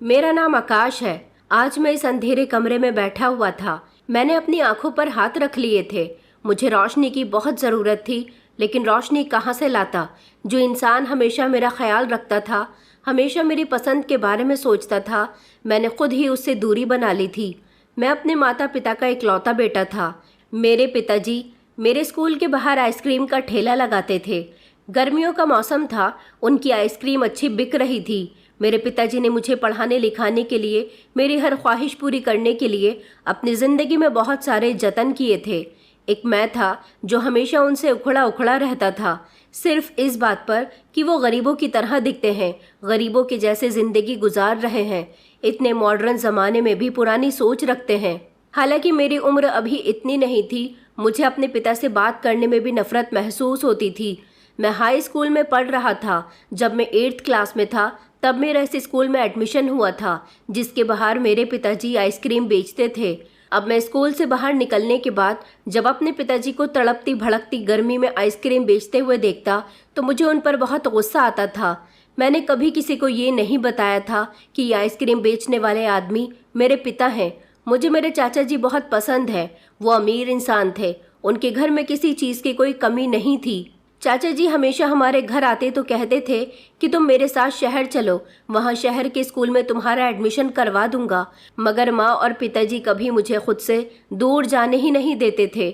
मेरा नाम आकाश है। आज मैं इस अंधेरे कमरे में बैठा हुआ था। मैंने अपनी आंखों पर हाथ रख लिए थे। मुझे रोशनी की बहुत ज़रूरत थी, लेकिन रोशनी कहाँ से लाता। जो इंसान हमेशा मेरा ख्याल रखता था, हमेशा मेरी पसंद के बारे में सोचता था, मैंने खुद ही उससे दूरी बना ली थी। मैं अपने माता पिता का इकलौता बेटा था। मेरे पिताजी मेरे स्कूल के बाहर आइसक्रीम का ठेला लगाते थे। गर्मियों का मौसम था, उनकी आइसक्रीम अच्छी बिक रही थी। मेरे पिताजी ने मुझे पढ़ाने लिखाने के लिए, मेरी हर ख्वाहिश पूरी करने के लिए अपनी ज़िंदगी में बहुत सारे जतन किए थे। एक मैं था जो हमेशा उनसे उखड़ा उखड़ा रहता था, सिर्फ इस बात पर कि वो गरीबों की तरह दिखते हैं, गरीबों के जैसे ज़िंदगी गुजार रहे हैं, इतने मॉडर्न ज़माने में भी पुरानी सोच रखते हैं। हालांकि मेरी उम्र अभी इतनी नहीं थी, मुझे अपने पिता से बात करने में भी नफ़रत महसूस होती थी। मैं हाई स्कूल में पढ़ रहा था। जब मैं 8th क्लास में था, तब मेरा इस स्कूल में एडमिशन हुआ था जिसके बाहर मेरे पिताजी आइसक्रीम बेचते थे। अब मैं स्कूल से बाहर निकलने के बाद जब अपने पिताजी को तड़पती भड़कती गर्मी में आइसक्रीम बेचते हुए देखता तो मुझे उन पर बहुत गुस्सा आता था। मैंने कभी किसी को ये नहीं बताया था कि ये आइसक्रीम बेचने वाले आदमी मेरे पिता हैं। मुझे मेरे चाचा जी बहुत पसंद है। वो अमीर इंसान थे, उनके घर में किसी चीज़ की कोई कमी नहीं थी। चाचा जी हमेशा हमारे घर आते तो कहते थे कि तुम मेरे साथ शहर चलो, वहाँ शहर के स्कूल में तुम्हारा एडमिशन करवा दूंगा। मगर माँ और पिताजी कभी मुझे खुद से दूर जाने ही नहीं देते थे।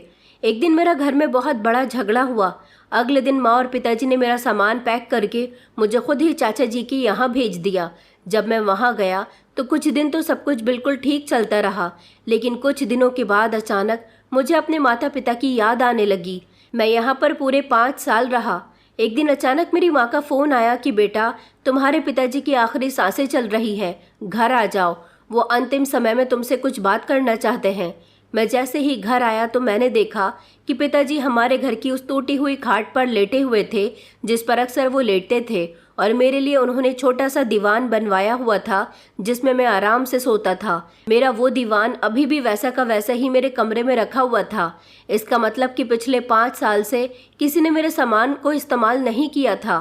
एक दिन मेरा घर में बहुत बड़ा झगड़ा हुआ। अगले दिन माँ और पिताजी ने मेरा सामान पैक करके मुझे खुद ही चाचा जी के यहाँ भेज दिया। जब मैं वहाँ गया तो कुछ दिन तो सब कुछ बिल्कुल ठीक चलता रहा, लेकिन कुछ दिनों के बाद अचानक मुझे अपने माता पिता की याद आने लगी। मैं यहाँ पर पूरे 5 साल रहा। एक दिन अचानक मेरी माँ का फ़ोन आया कि बेटा, तुम्हारे पिताजी की आखिरी सांसें चल रही हैं, घर आ जाओ, वो अंतिम समय में तुमसे कुछ बात करना चाहते हैं। मैं जैसे ही घर आया तो मैंने देखा कि पिताजी हमारे घर की उस टूटी हुई खाट पर लेटे हुए थे जिस पर अक्सर वो लेटते थे, और मेरे लिए उन्होंने छोटा सा दीवान बनवाया हुआ था जिसमें मैं आराम से सोता था। मेरा वो दीवान अभी भी वैसा का वैसा ही मेरे कमरे में रखा हुआ था। इसका मतलब कि पिछले 5 साल से किसी ने मेरे सामान को इस्तेमाल नहीं किया था।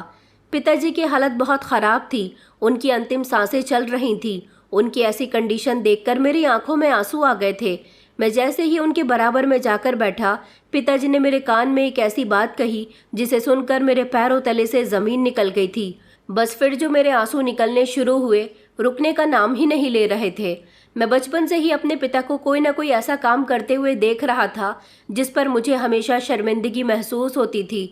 पिताजी की हालत बहुत ख़राब थी, उनकी अंतिम सांसें चल रही थी। उनकी ऐसी कंडीशन देखकर मेरी आंखों में आंसू आ गए थे। मैं जैसे ही उनके बराबर में जाकर बैठा, पिताजी ने मेरे कान में एक ऐसी बात कही जिसे सुनकर मेरे पैरों तले से ज़मीन निकल गई थी। बस फिर जो मेरे आंसू निकलने शुरू हुए, रुकने का नाम ही नहीं ले रहे थे। मैं बचपन से ही अपने पिता को कोई ना कोई ऐसा काम करते हुए देख रहा था जिस पर मुझे हमेशा शर्मिंदगी महसूस होती थी।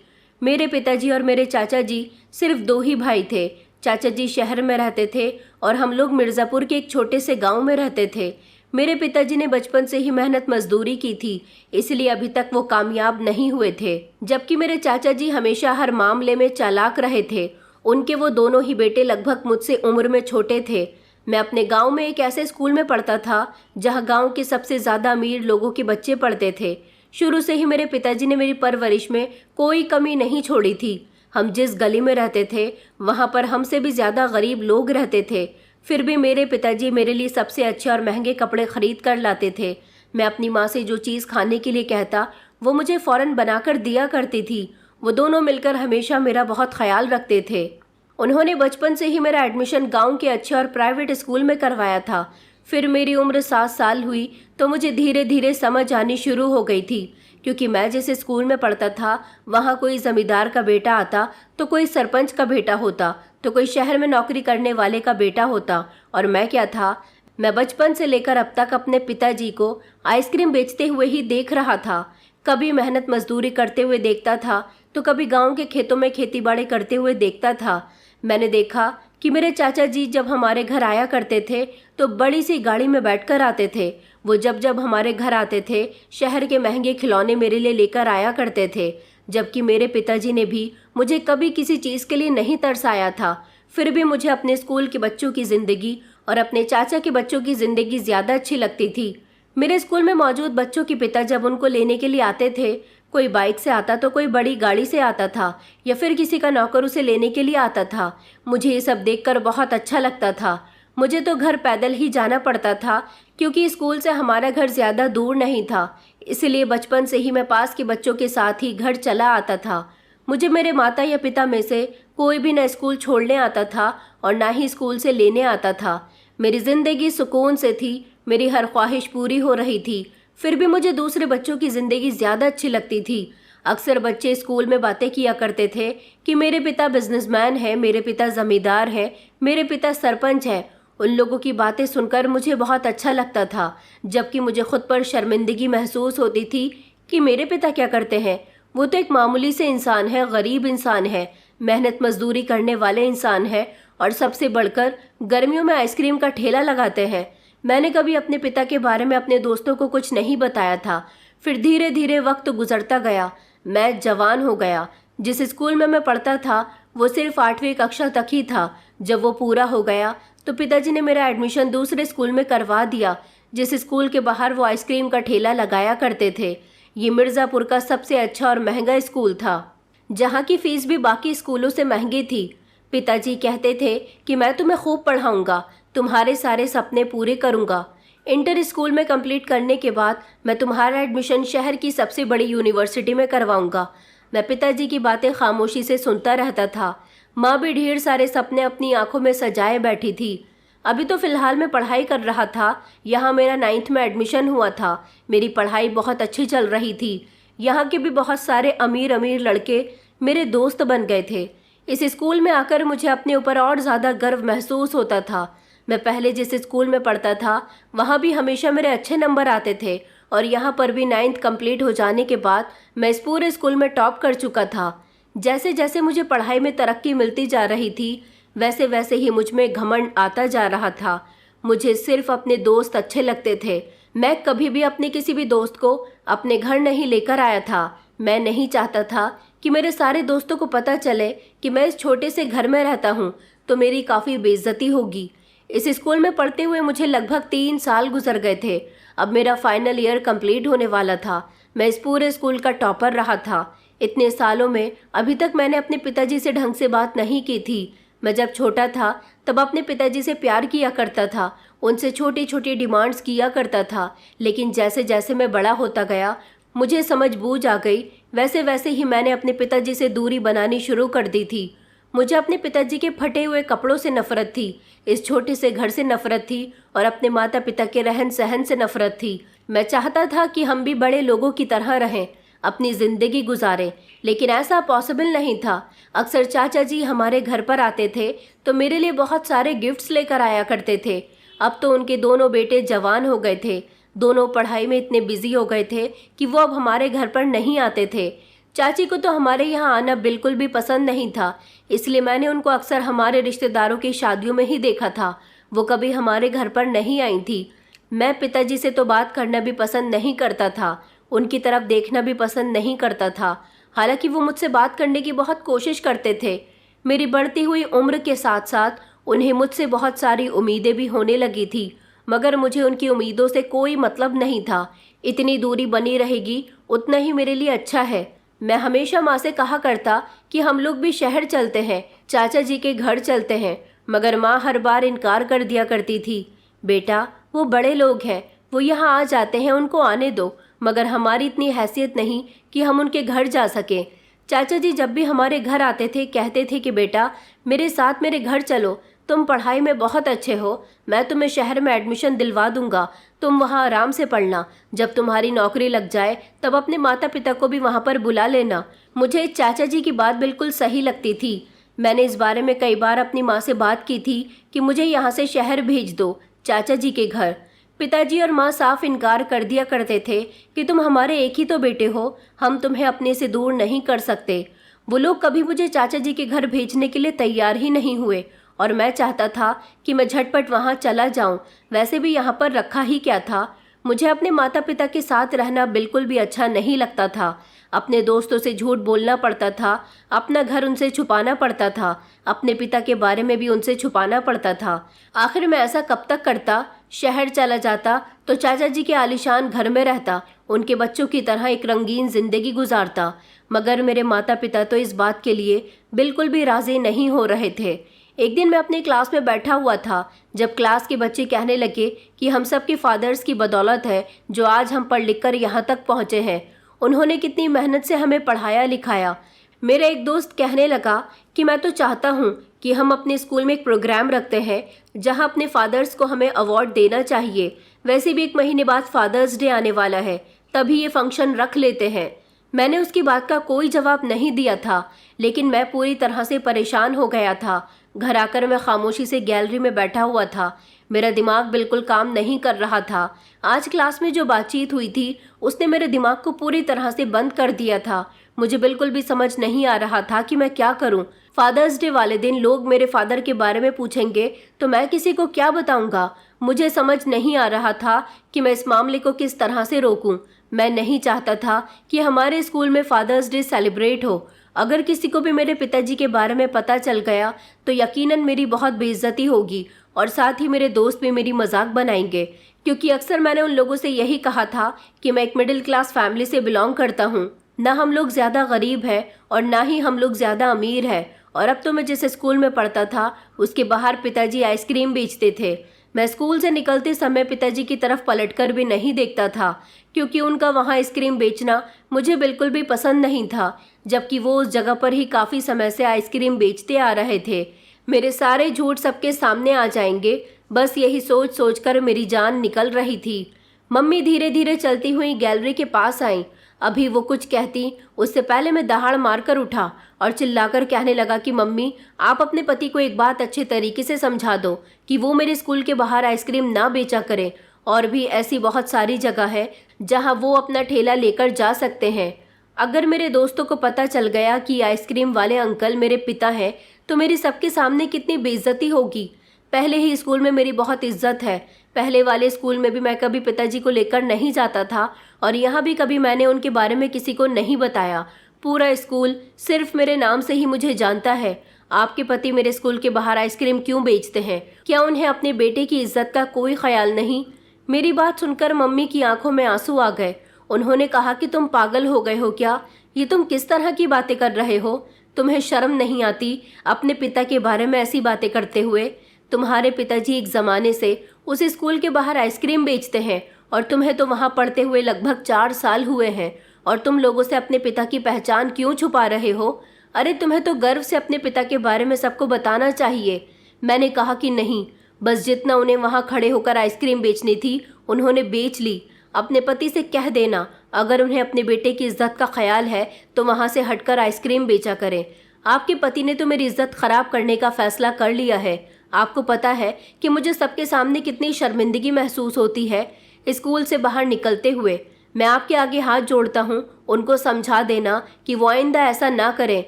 मेरे पिताजी और मेरे चाचा जी सिर्फ 2 ही भाई थे। चाचा जी शहर में रहते थे और हम लोग मिर्ज़ापुर के एक छोटे से गांव में रहते थे। मेरे पिताजी ने बचपन से ही मेहनत मजदूरी की थी, इसलिए अभी तक वो कामयाब नहीं हुए थे। जबकि मेरे चाचा जी हमेशा हर मामले में चालाक रहे थे। उनके वो दोनों ही बेटे लगभग मुझसे उम्र में छोटे थे। मैं अपने गांव में एक ऐसे स्कूल में पढ़ता था जहां गांव के सबसे ज़्यादा अमीर लोगों के बच्चे पढ़ते थे। शुरू से ही मेरे पिताजी ने मेरी परवरिश में कोई कमी नहीं छोड़ी थी। हम जिस गली में रहते थे वहां पर हमसे भी ज़्यादा गरीब लोग रहते थे। फिर भी मेरे पिताजी मेरे लिए सबसे अच्छे और महंगे कपड़े खरीद कर लाते थे। मैं अपनी माँ से जो चीज़ खाने के लिए कहता वो मुझे फ़ौरन बनाकर दिया करती थी। वो दोनों मिलकर हमेशा मेरा बहुत ख्याल रखते थे। उन्होंने बचपन से ही मेरा एडमिशन गांव के अच्छे और प्राइवेट स्कूल में करवाया था। फिर मेरी उम्र 7 साल हुई तो मुझे धीरे धीरे समझ आनी शुरू हो गई थी, क्योंकि मैं जिस स्कूल में पढ़ता था वहाँ कोई ज़मींदार का बेटा आता तो कोई सरपंच का बेटा होता तो कोई शहर में नौकरी करने वाले का बेटा होता। और मैं क्या था, मैं बचपन से लेकर अब तक अपने पिताजी को आइसक्रीम बेचते हुए ही देख रहा था। कभी मेहनत मजदूरी करते हुए देखता था तो कभी गांव के खेतों में खेती बाड़ी करते हुए देखता था। मैंने देखा कि मेरे चाचा जी जब हमारे घर आया करते थे तो बड़ी सी गाड़ी में बैठकर आते थे। वो जब जब हमारे घर आते थे शहर के महंगे खिलौने मेरे लिए लेकर आया करते थे, जबकि मेरे पिताजी ने भी मुझे कभी किसी चीज़ के लिए नहीं तरसाया था। फिर भी मुझे अपने स्कूल के बच्चों की ज़िंदगी और अपने चाचा के बच्चों की ज़िंदगी ज़्यादा अच्छी लगती थी। मेरे स्कूल में मौजूद बच्चों के पिता जब उनको लेने के लिए आते थे, कोई बाइक से आता तो कोई बड़ी गाड़ी से आता था या फिर किसी का नौकर उसे लेने के लिए आता था। मुझे ये सब देखकर बहुत अच्छा लगता था। मुझे तो घर पैदल ही जाना पड़ता था क्योंकि स्कूल से हमारा घर ज़्यादा दूर नहीं था, इसलिए बचपन से ही मैं पास के बच्चों के साथ ही घर चला आता था। मुझे मेरे माता या पिता में से कोई भी न स्कूल छोड़ने आता था और ना ही स्कूल से लेने आता था। मेरी ज़िंदगी सुकून से थी, मेरी हर ख्वाहिश पूरी हो रही थी। फिर भी मुझे दूसरे बच्चों की ज़िंदगी ज़्यादा अच्छी लगती थी। अक्सर बच्चे स्कूल में बातें किया करते थे कि मेरे पिता बिजनेसमैन हैं, मेरे पिता ज़मींदार हैं, मेरे पिता सरपंच हैं। उन लोगों की बातें सुनकर मुझे बहुत अच्छा लगता था, जबकि मुझे खुद पर शर्मिंदगी महसूस होती थी कि मेरे पिता क्या करते हैं। वो तो एक मामूली से इंसान है, गरीब इंसान है, मेहनत मजदूरी करने वाले इंसान है, और सबसे बढ़कर गर्मियों में आइसक्रीम का ठेला लगाते हैं। मैंने कभी अपने पिता के बारे में अपने दोस्तों को कुछ नहीं बताया था। फिर धीरे धीरे वक्त गुजरता गया, मैं जवान हो गया। जिस स्कूल में मैं पढ़ता था वो सिर्फ 8वीं कक्षा तक ही था। जब वो पूरा हो गया तो पिताजी ने मेरा एडमिशन दूसरे स्कूल में करवा दिया, जिस स्कूल के बाहर वो आइसक्रीम का ठेला लगाया करते थे। ये मिर्ज़ापुर का सबसे अच्छा और महंगा स्कूल था, जहाँ की फीस भी बाकी स्कूलों से महंगी थी। पिताजी कहते थे कि मैं तुम्हें खूब पढ़ाऊंगा, तुम्हारे सारे सपने पूरे करूंगा। इंटर स्कूल में कंप्लीट करने के बाद मैं तुम्हारा एडमिशन शहर की सबसे बड़ी यूनिवर्सिटी में करवाऊंगा। मैं पिताजी की बातें खामोशी से सुनता रहता था। माँ भी ढेर सारे सपने अपनी आंखों में सजाए बैठी थी। अभी तो फिलहाल मैं पढ़ाई कर रहा था। यहाँ मेरा 9th में एडमिशन हुआ था। मेरी पढ़ाई बहुत अच्छी चल रही थी। यहाँ के भी बहुत सारे अमीर अमीर लड़के मेरे दोस्त बन गए थे। इस स्कूल में आकर मुझे अपने ऊपर और ज़्यादा गर्व महसूस होता था। मैं पहले जिस स्कूल में पढ़ता था वहाँ भी हमेशा मेरे अच्छे नंबर आते थे, और यहाँ पर भी 9th कंप्लीट हो जाने के बाद मैं इस पूरे स्कूल में टॉप कर चुका था। जैसे जैसे मुझे पढ़ाई में तरक्की मिलती जा रही थी वैसे वैसे ही मुझ में घमंड आता जा रहा था। मुझे सिर्फ अपने दोस्त अच्छे लगते थे। मैं कभी भी अपने किसी भी दोस्त को अपने घर नहीं लेकर आया था। मैं नहीं चाहता था कि मेरे सारे दोस्तों को पता चले कि मैं इस छोटे से घर में रहता हूँ, तो मेरी काफ़ी बेइज्जती होगी। इस स्कूल में पढ़ते हुए मुझे लगभग 3 साल गुजर गए थे। अब मेरा फाइनल ईयर कंप्लीट होने वाला था। मैं इस पूरे स्कूल का टॉपर रहा था। इतने सालों में अभी तक मैंने अपने पिताजी से ढंग से बात नहीं की थी। मैं जब छोटा था तब अपने पिताजी से प्यार किया करता था, उनसे छोटी छोटी डिमांड्स किया करता था। लेकिन जैसे जैसे मैं बड़ा होता गया मुझे समझ बूझ आ गई, वैसे वैसे ही मैंने अपने पिताजी से दूरी बनानी शुरू कर दी थी। मुझे अपने पिताजी के फटे हुए कपड़ों से नफरत थी, इस छोटे से घर से नफरत थी, और अपने माता पिता के रहन सहन से नफरत थी। मैं चाहता था कि हम भी बड़े लोगों की तरह रहें, अपनी ज़िंदगी गुजारें, लेकिन ऐसा पॉसिबल नहीं था। अक्सर चाचा जी हमारे घर पर आते थे तो मेरे लिए बहुत सारे गिफ्ट्स लेकर आया करते थे। अब तो उनके दोनों बेटे जवान हो गए थे। दोनों पढ़ाई में इतने बिजी हो गए थे कि वो अब हमारे घर पर नहीं आते थे। चाची को तो हमारे यहाँ आना बिल्कुल भी पसंद नहीं था, इसलिए मैंने उनको अक्सर हमारे रिश्तेदारों की शादियों में ही देखा था। वो कभी हमारे घर पर नहीं आई थी। मैं पिताजी से तो बात करना भी पसंद नहीं करता था, उनकी तरफ देखना भी पसंद नहीं करता था। हालांकि वो मुझसे बात करने की बहुत कोशिश करते थे। मेरी बढ़ती हुई उम्र के साथ साथ उन्हें मुझसे बहुत सारी उम्मीदें भी होने लगी थी, मगर मुझे उनकी उम्मीदों से कोई मतलब नहीं था। इतनी दूरी बनी रहेगी उतना ही मेरे लिए अच्छा है। मैं हमेशा माँ से कहा करता कि हम लोग भी शहर चलते हैं, चाचा जी के घर चलते हैं, मगर माँ हर बार इनकार कर दिया करती थी। बेटा, वो बड़े लोग हैं, वो यहाँ आ जाते हैं, उनको आने दो, मगर हमारी इतनी हैसियत नहीं कि हम उनके घर जा सकें। चाचा जी जब भी हमारे घर आते थे कहते थे कि बेटा मेरे साथ मेरे घर चलो, तुम पढ़ाई में बहुत अच्छे हो, मैं तुम्हें शहर में एडमिशन दिलवा दूंगा, तुम वहाँ आराम से पढ़ना, जब तुम्हारी नौकरी लग जाए तब अपने माता पिता को भी वहाँ पर बुला लेना। मुझे चाचा जी की बात बिल्कुल सही लगती थी। मैंने इस बारे में कई बार अपनी माँ से बात की थी कि मुझे यहाँ से शहर भेज दो, चाचा जी के घर। पिताजी और माँ साफ इनकार कर दिया करते थे कि तुम हमारे एक ही तो बेटे हो, हम तुम्हें अपने से दूर नहीं कर सकते। वो लोग कभी मुझे चाचा जी के घर भेजने के लिए तैयार ही नहीं हुए, और मैं चाहता था कि मैं झटपट वहाँ चला जाऊँ। वैसे भी यहाँ पर रखा ही क्या था। मुझे अपने माता पिता के साथ रहना बिल्कुल भी अच्छा नहीं लगता था। अपने दोस्तों से झूठ बोलना पड़ता था, अपना घर उनसे छुपाना पड़ता था, अपने पिता के बारे में भी उनसे छुपाना पड़ता था। आखिर मैं ऐसा कब तक करता? शहर चला जाता तो चाचा जी के आलीशान घर में रहता, उनके बच्चों की तरह एक रंगीन जिंदगी गुजारता। मगर मेरे माता पिता तो इस बात के लिए बिल्कुल भी राजी नहीं हो रहे थे। एक दिन मैं अपनी क्लास में बैठा हुआ था, जब क्लास के बच्चे कहने लगे कि हम सब के फादर्स की बदौलत है जो आज हम पढ़ लिख कर यहाँ तक पहुँचे हैं। उन्होंने कितनी मेहनत से हमें पढ़ाया लिखाया। मेरा एक दोस्त कहने लगा कि मैं तो चाहता हूँ कि हम अपने स्कूल में एक प्रोग्राम रखते हैं जहाँ अपने फादर्स को हमें अवार्ड देना चाहिए। वैसे भी 1 महीने बाद फादर्स डे आने वाला है, तभी ये फंक्शन रख लेते हैं। मैंने उसकी बात का कोई जवाब नहीं दिया था, लेकिन मैं पूरी तरह से परेशान हो गया था। घर आकर मैं खामोशी से गैलरी में बैठा हुआ था। मेरा दिमाग बिल्कुल काम नहीं कर रहा था। आज क्लास में जो बातचीत हुई थी उसने मेरे दिमाग को पूरी तरह से बंद कर दिया था। मुझे बिल्कुल भी समझ नहीं आ रहा था कि मैं क्या करूं। फादर्स डे वाले दिन लोग मेरे फादर के बारे में पूछेंगे तो मैं किसी को क्या बताऊंगा। मुझे समझ नहीं आ रहा था कि मैं इस मामले को किस तरह से रोकूं। मैं नहीं चाहता था कि हमारे स्कूल में फादर्स डे सेलिब्रेट हो। अगर किसी को भी मेरे पिताजी के बारे में पता चल गया तो यकीनन मेरी बहुत बेइज्जती होगी और साथ ही मेरे दोस्त भी मेरी मजाक बनाएंगे, क्योंकि अक्सर मैंने उन लोगों से यही कहा था कि मैं एक मिडिल क्लास फैमिली से बिलोंग करता हूँ। ना हम लोग ज़्यादा गरीब हैं और ना ही हम लोग ज़्यादा अमीर हैं। और अब तो मैं जिस स्कूल में पढ़ता था उसके बाहर पिताजी आइसक्रीम बेचते थे। मैं स्कूल से निकलते समय पिताजी की तरफ पलटकर भी नहीं देखता था, क्योंकि उनका वहाँ आइसक्रीम बेचना मुझे बिल्कुल भी पसंद नहीं था, जबकि वो उस जगह पर ही काफ़ी समय से आइसक्रीम बेचते आ रहे थे। मेरे सारे झूठ सबके सामने आ जाएंगे, बस यही सोच सोच कर मेरी जान निकल रही थी। मम्मी धीरे धीरे चलती हुई गैलरी के पास आई। अभी वो कुछ कहती उससे पहले मैं दहाड़ मारकर उठा और चिल्लाकर कहने लगा कि मम्मी, आप अपने पति को एक बात अच्छे तरीके से समझा दो कि वो मेरे स्कूल के बाहर आइसक्रीम ना बेचा करे। और भी ऐसी बहुत सारी जगह है जहाँ वो अपना ठेला लेकर जा सकते हैं। अगर मेरे दोस्तों को पता चल गया कि आइसक्रीम वाले अंकल मेरे पिता हैं तो मेरी सबके सामने कितनी बेइज्जती होगी। पहले ही स्कूल में मेरी बहुत इज्जत है। पहले वाले स्कूल में भी मैं कभी पिताजी को लेकर नहीं जाता था और यहाँ भी कभी मैंने उनके बारे में किसी को नहीं बताया। पूरा स्कूल सिर्फ मेरे नाम से ही मुझे जानता है। आपके पति मेरे स्कूल के बाहर आइसक्रीम क्यों बेचते हैं? क्या उन्हें अपने बेटे की इज्जत का कोई ख्याल नहीं? मेरी बात सुनकर मम्मी की आंखों में आंसू आ गए। उन्होंने कहा कि तुम पागल हो गए हो क्या? ये तुम किस तरह की बातें कर रहे हो? तुम्हें शर्म नहीं आती अपने पिता के बारे में ऐसी बातें करते हुए? तुम्हारे पिताजी एक ज़माने से उस स्कूल के बाहर आइसक्रीम बेचते हैं और तुम्हें तो वहाँ पढ़ते हुए लगभग 4 साल हुए हैं, और तुम लोगों से अपने पिता की पहचान क्यों छुपा रहे हो? अरे तुम्हें तो गर्व से अपने पिता के बारे में सबको बताना चाहिए। मैंने कहा कि नहीं, बस जितना उन्हें वहाँ खड़े होकर आइसक्रीम बेचनी थी उन्होंने बेच ली। अपने पति से कह देना अगर उन्हें अपने बेटे की इज्जत का ख्याल है तो वहाँ से हटकर आइसक्रीम बेचा करें। आपके पति ने तो मेरी इज्जत खराब करने का फैसला कर लिया है। आपको पता है कि मुझे सबके सामने कितनी शर्मिंदगी महसूस होती है। स्कूल से बाहर निकलते हुए मैं आपके आगे हाथ जोड़ता हूँ, उनको समझा देना कि वो आइंदा ऐसा ना करें।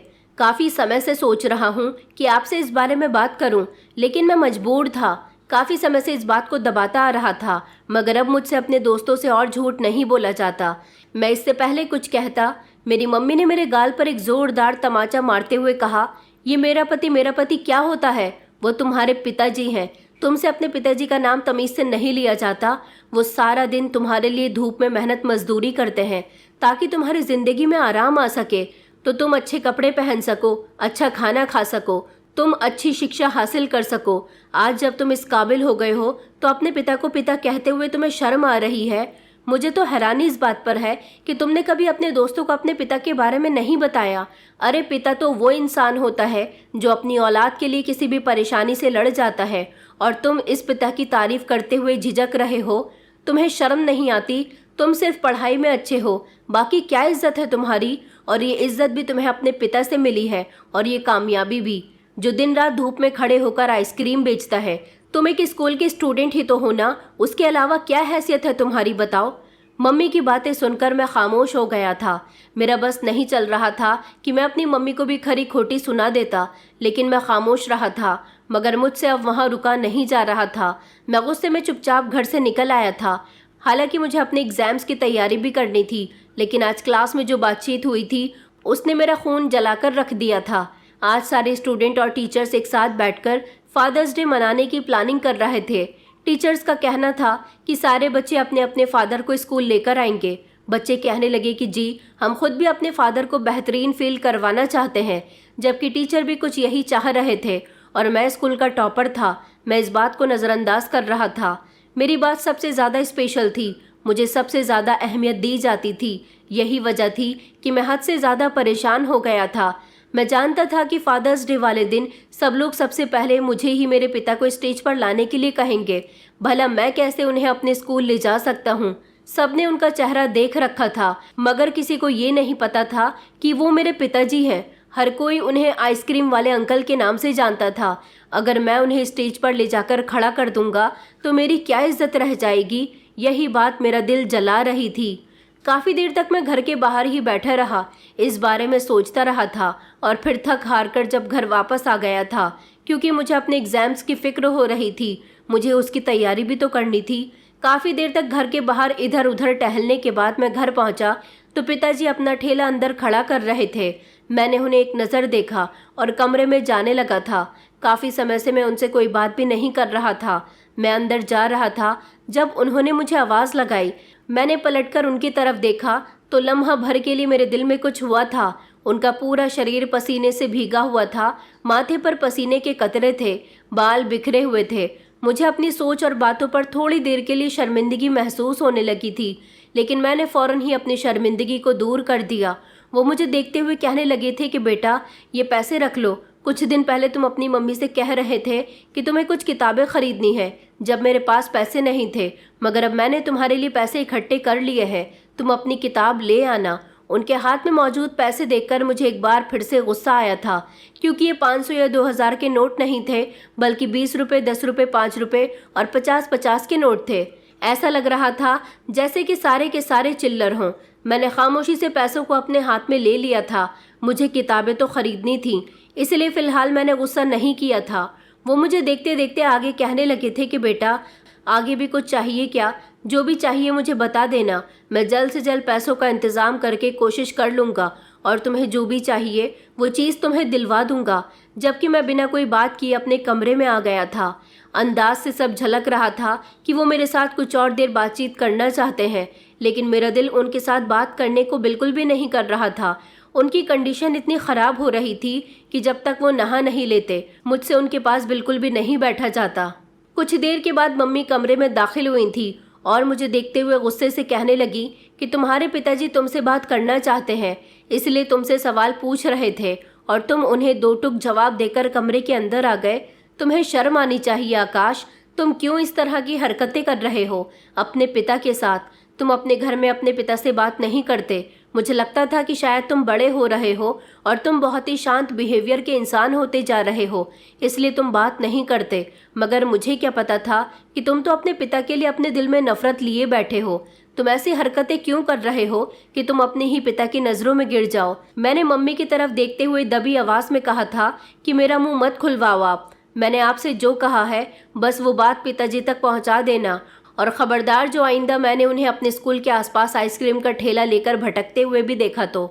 काफ़ी समय से सोच रहा हूँ कि आपसे इस बारे में बात करूँ, लेकिन मैं मजबूर था। काफ़ी समय से इस बात को दबाता आ रहा था, मगर अब मुझसे अपने दोस्तों से और झूठ नहीं बोला जाता। मैं इससे पहले कुछ कहता, मेरी मम्मी ने मेरे गाल पर एक ज़ोरदार तमाचा मारते हुए कहा, ये मेरा पति क्या होता है? वो तुम्हारे पिताजी हैं। तुमसे अपने पिताजी का नाम तमीज़ से नहीं लिया जाता। वो सारा दिन तुम्हारे लिए धूप में मेहनत मजदूरी करते हैं ताकि तुम्हारी ज़िंदगी में आराम आ सके, तो तुम अच्छे कपड़े पहन सको, अच्छा खाना खा सको, तुम अच्छी शिक्षा हासिल कर सको। आज जब तुम इस काबिल हो गए हो तो अपने पिता को पिता कहते हुए तुम्हें शर्म आ रही है। मुझे तो हैरानी इस बात पर है कि तुमने कभी अपने दोस्तों को अपने पिता के बारे में नहीं बताया। अरे पिता तो वो इंसान होता है जो अपनी औलाद के लिए किसी भी परेशानी से लड़ जाता है, और तुम इस पिता की तारीफ करते हुए झिझक रहे हो। तुम्हें शर्म नहीं आती? तुम सिर्फ पढ़ाई में अच्छे हो, बाकी क्या इज्जत है तुम्हारी? और ये इज्जत भी तुम्हें अपने पिता से मिली है, और ये कामयाबी भी, जो दिन रात धूप में खड़े होकर आइसक्रीम बेचता है। तुम एक स्कूल के स्टूडेंट ही तो हो ना, उसके अलावा क्या हैसियत है तुम्हारी, बताओ। मम्मी की बातें सुनकर मैं खामोश हो गया था। मेरा बस नहीं चल रहा था कि मैं अपनी मम्मी को भी खरी खोटी सुना देता, लेकिन मैं खामोश रहा था। मगर मुझसे अब वहाँ रुका नहीं जा रहा था। मैं गुस्से में चुपचाप घर से निकल आया था। हालांकि मुझे अपने एग्ज़ाम्स की तैयारी भी करनी थी, लेकिन आज क्लास में जो बातचीत हुई थी उसने मेरा खून जलाकर रख दिया था। आज सारे स्टूडेंट और टीचर्स एक साथ बैठकर फादर्स डे मनाने की प्लानिंग कर रहे थे। टीचर्स का कहना था कि सारे बच्चे अपने अपने फादर को स्कूल लेकर आएंगे। बच्चे कहने लगे कि जी, हम खुद भी अपने फादर को बेहतरीन फील करवाना चाहते हैं, जबकि टीचर भी कुछ यही चाह रहे थे। और मैं स्कूल का टॉपर था, मैं इस बात को नज़रअंदाज कर रहा था। मेरी बात सबसे ज़्यादा स्पेशल थी। मुझे सबसे ज़्यादा अहमियत दी जाती थी। यही वजह थी कि मैं हद से ज़्यादा परेशान हो गया था। मैं जानता था कि फादर्स डे वाले दिन सब लोग सबसे पहले मुझे ही मेरे पिता को स्टेज पर लाने के लिए कहेंगे। भला मैं कैसे उन्हें अपने स्कूल ले जा सकता हूँ। सबने उनका चेहरा देख रखा था, मगर किसी को ये नहीं पता था कि वो मेरे पिताजी हैं। हर कोई उन्हें आइसक्रीम वाले अंकल के नाम से जानता था। अगर मैं उन्हें स्टेज पर ले जाकर खड़ा कर दूंगा तो मेरी क्या इज्जत रह जाएगी। यही बात मेरा दिल जला रही थी। काफ़ी देर तक मैं घर के बाहर ही बैठा रहा, इस बारे में सोचता रहा था और फिर थक हार कर जब घर वापस आ गया था, क्योंकि मुझे अपने एग्ज़ाम्स की फ़िक्र हो रही थी। मुझे उसकी तैयारी भी तो करनी थी। काफ़ी देर तक घर के बाहर इधर उधर टहलने के बाद मैं घर पहुंचा तो पिताजी अपना ठेला अंदर खड़ा कर रहे थे। मैंने उन्हें एक नज़र देखा और कमरे में जाने लगा था। काफ़ी समय से मैं उनसे कोई बात भी नहीं कर रहा था। मैं अंदर जा रहा था जब उन्होंने मुझे आवाज़ लगाई। मैंने पलटकर उनकी तरफ देखा तो लम्हा भर के लिए मेरे दिल में कुछ हुआ था। उनका पूरा शरीर पसीने से भीगा हुआ था, माथे पर पसीने के कतरे थे, बाल बिखरे हुए थे। मुझे अपनी सोच और बातों पर थोड़ी देर के लिए शर्मिंदगी महसूस होने लगी थी, लेकिन मैंने फ़ौरन ही अपनी शर्मिंदगी को दूर कर दिया। वो मुझे देखते हुए कहने लगे थे कि बेटा, ये पैसे रख लो। कुछ दिन पहले तुम अपनी मम्मी से कह रहे थे कि तुम्हें कुछ किताबें खरीदनी है, जब मेरे पास पैसे नहीं थे, मगर अब मैंने तुम्हारे लिए पैसे इकट्ठे कर लिए हैं। तुम अपनी किताब ले आना। उनके हाथ में मौजूद पैसे देखकर मुझे एक बार फिर से गुस्सा आया था, क्योंकि ये 500 या 2000 के नोट नहीं थे, बल्कि 20 रुपये, 10 रुपये, 5 रुपये और 50-50 के नोट थे। ऐसा लग रहा था जैसे कि सारे के सारे चिल्लर हों। मैंने खामोशी से पैसों को अपने हाथ में ले लिया था। मुझे किताबें तो खरीदनी थीं, इसलिए फ़िलहाल मैंने गुस्सा नहीं किया था। वो मुझे देखते देखते आगे कहने लगे थे कि बेटा, आगे भी कुछ चाहिए क्या? जो भी चाहिए मुझे बता देना। मैं जल्द से जल्द पैसों का इंतज़ाम करके कोशिश कर लूँगा और तुम्हें जो भी चाहिए वो चीज़ तुम्हें दिलवा दूँगा। जबकि मैं बिना कोई बात किए अपने कमरे में आ गया था। अंदाज से सब झलक रहा था कि वो मेरे साथ कुछ और देर बातचीत करना चाहते हैं, लेकिन मेरा दिल उनके साथ बात करने को बिल्कुल भी नहीं कर रहा था। उनकी कंडीशन इतनी ख़राब हो रही थी कि जब तक वो नहा नहीं लेते मुझसे उनके पास बिल्कुल भी नहीं बैठा जाता। कुछ देर के बाद मम्मी कमरे में दाखिल हुई थी और मुझे देखते हुए गुस्से से कहने लगी कि तुम्हारे पिताजी तुमसे बात करना चाहते हैं, इसलिए तुमसे सवाल पूछ रहे थे और तुम उन्हें दो टुक जवाब देकर कमरे के अंदर आ गए। तुम्हें शर्म आनी चाहिए आकाश। तुम क्यों इस तरह की हरकतें कर रहे हो अपने पिता के साथ? तुम अपने घर में अपने पिता से बात नहीं करते। मुझे लगता था कि शायद तुम बड़े हो रहे हो और तुम बहुत ही शांत बिहेवियर के इंसान होते जा रहे हो, इसलिए तुम बात नहीं करते। मगर मुझे क्या पता था कि तुम तो अपने पिता के लिए अपने दिल में नफरत लिए बैठे हो। तुम ऐसी हरकतें क्यों कर रहे हो कि तुम अपने ही पिता की नज़रों में गिर जाओ? मैंने मम्मी की तरफ देखते हुए दबी आवाज़ में कहा था कि मेरा मुंह मत खुलवाओ आप। मैंने आपसे जो कहा है बस वो बात पिताजी तक पहुंचा देना, और ख़बरदार जो आइंदा मैंने उन्हें अपने स्कूल के आसपास आइसक्रीम का ठेला लेकर भटकते हुए भी देखा तो।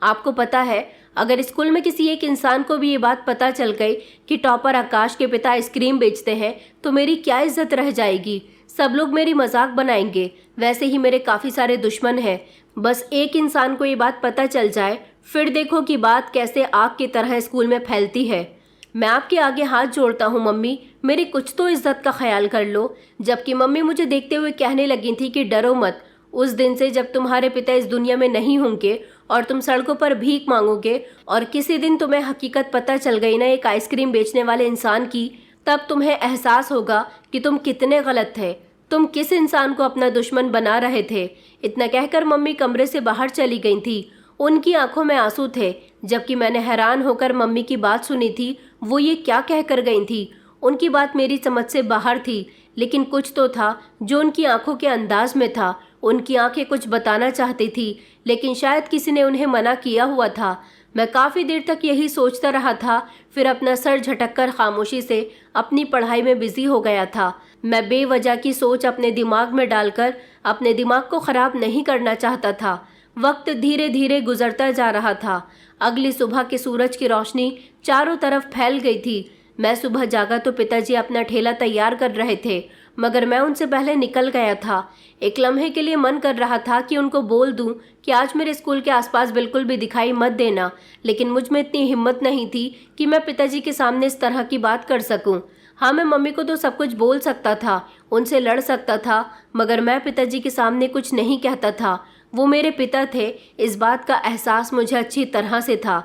आपको पता है, अगर स्कूल में किसी एक इंसान को भी ये बात पता चल गई कि टॉपर आकाश के पिता आइसक्रीम बेचते हैं तो मेरी क्या इज्जत रह जाएगी। सब लोग मेरी मजाक बनाएंगे। वैसे ही मेरे काफ़ी सारे दुश्मन हैं। बस एक इंसान को ये बात पता चल जाए, फिर देखो कि बात कैसे आग की तरह स्कूल में फैलती है। मैं आपके आगे हाथ जोड़ता हूँ मम्मी, मेरी कुछ तो इज्जत का ख्याल कर लो। जबकि मम्मी मुझे देखते हुए कहने लगी थी कि डरो मत। उस दिन से जब तुम्हारे पिता इस दुनिया में नहीं होंगे और तुम सड़कों पर भीख मांगोगे और किसी दिन तुम्हें हकीकत पता चल गई ना एक आइसक्रीम बेचने वाले इंसान की, तब तुम्हें एहसास होगा कि तुम कितने गलत थे। तुम किस इंसान को अपना दुश्मन बना रहे थे। इतना कहकर मम्मी कमरे से बाहर चली गई थी। उनकी आंखों में आंसू थे। जबकि मैंने हैरान होकर मम्मी की बात सुनी थी, वो ये क्या कह कर गई थी। उनकी बात मेरी समझ से बाहर थी, लेकिन कुछ तो था जो उनकी आंखों के अंदाज में था। उनकी आंखें कुछ बताना चाहती थी, लेकिन शायद किसी ने उन्हें मना किया हुआ था। मैं काफ़ी देर तक यही सोचता रहा था, फिर अपना सर झटककर खामोशी से अपनी पढ़ाई में बिजी हो गया था। मैं बेवजह की सोच अपने दिमाग में डालकर अपने दिमाग को ख़राब नहीं करना चाहता था। वक्त धीरे धीरे गुजरता जा रहा था। अगली सुबह के सूरज की रोशनी चारों तरफ फैल गई थी। मैं सुबह जागा तो पिताजी अपना ठेला तैयार कर रहे थे, मगर मैं उनसे पहले निकल गया था। एक लम्हे के लिए मन कर रहा था कि उनको बोल दूं कि आज मेरे स्कूल के आसपास बिल्कुल भी दिखाई मत देना, लेकिन मुझ में इतनी हिम्मत नहीं थी कि मैं पिताजी के सामने इस तरह की बात कर सकूं। हाँ, मैं मम्मी को तो सब कुछ बोल सकता था, उनसे लड़ सकता था, मगर मैं पिताजी के सामने कुछ नहीं कहता था। वो मेरे पिता थे, इस बात का एहसास मुझे अच्छी तरह से था।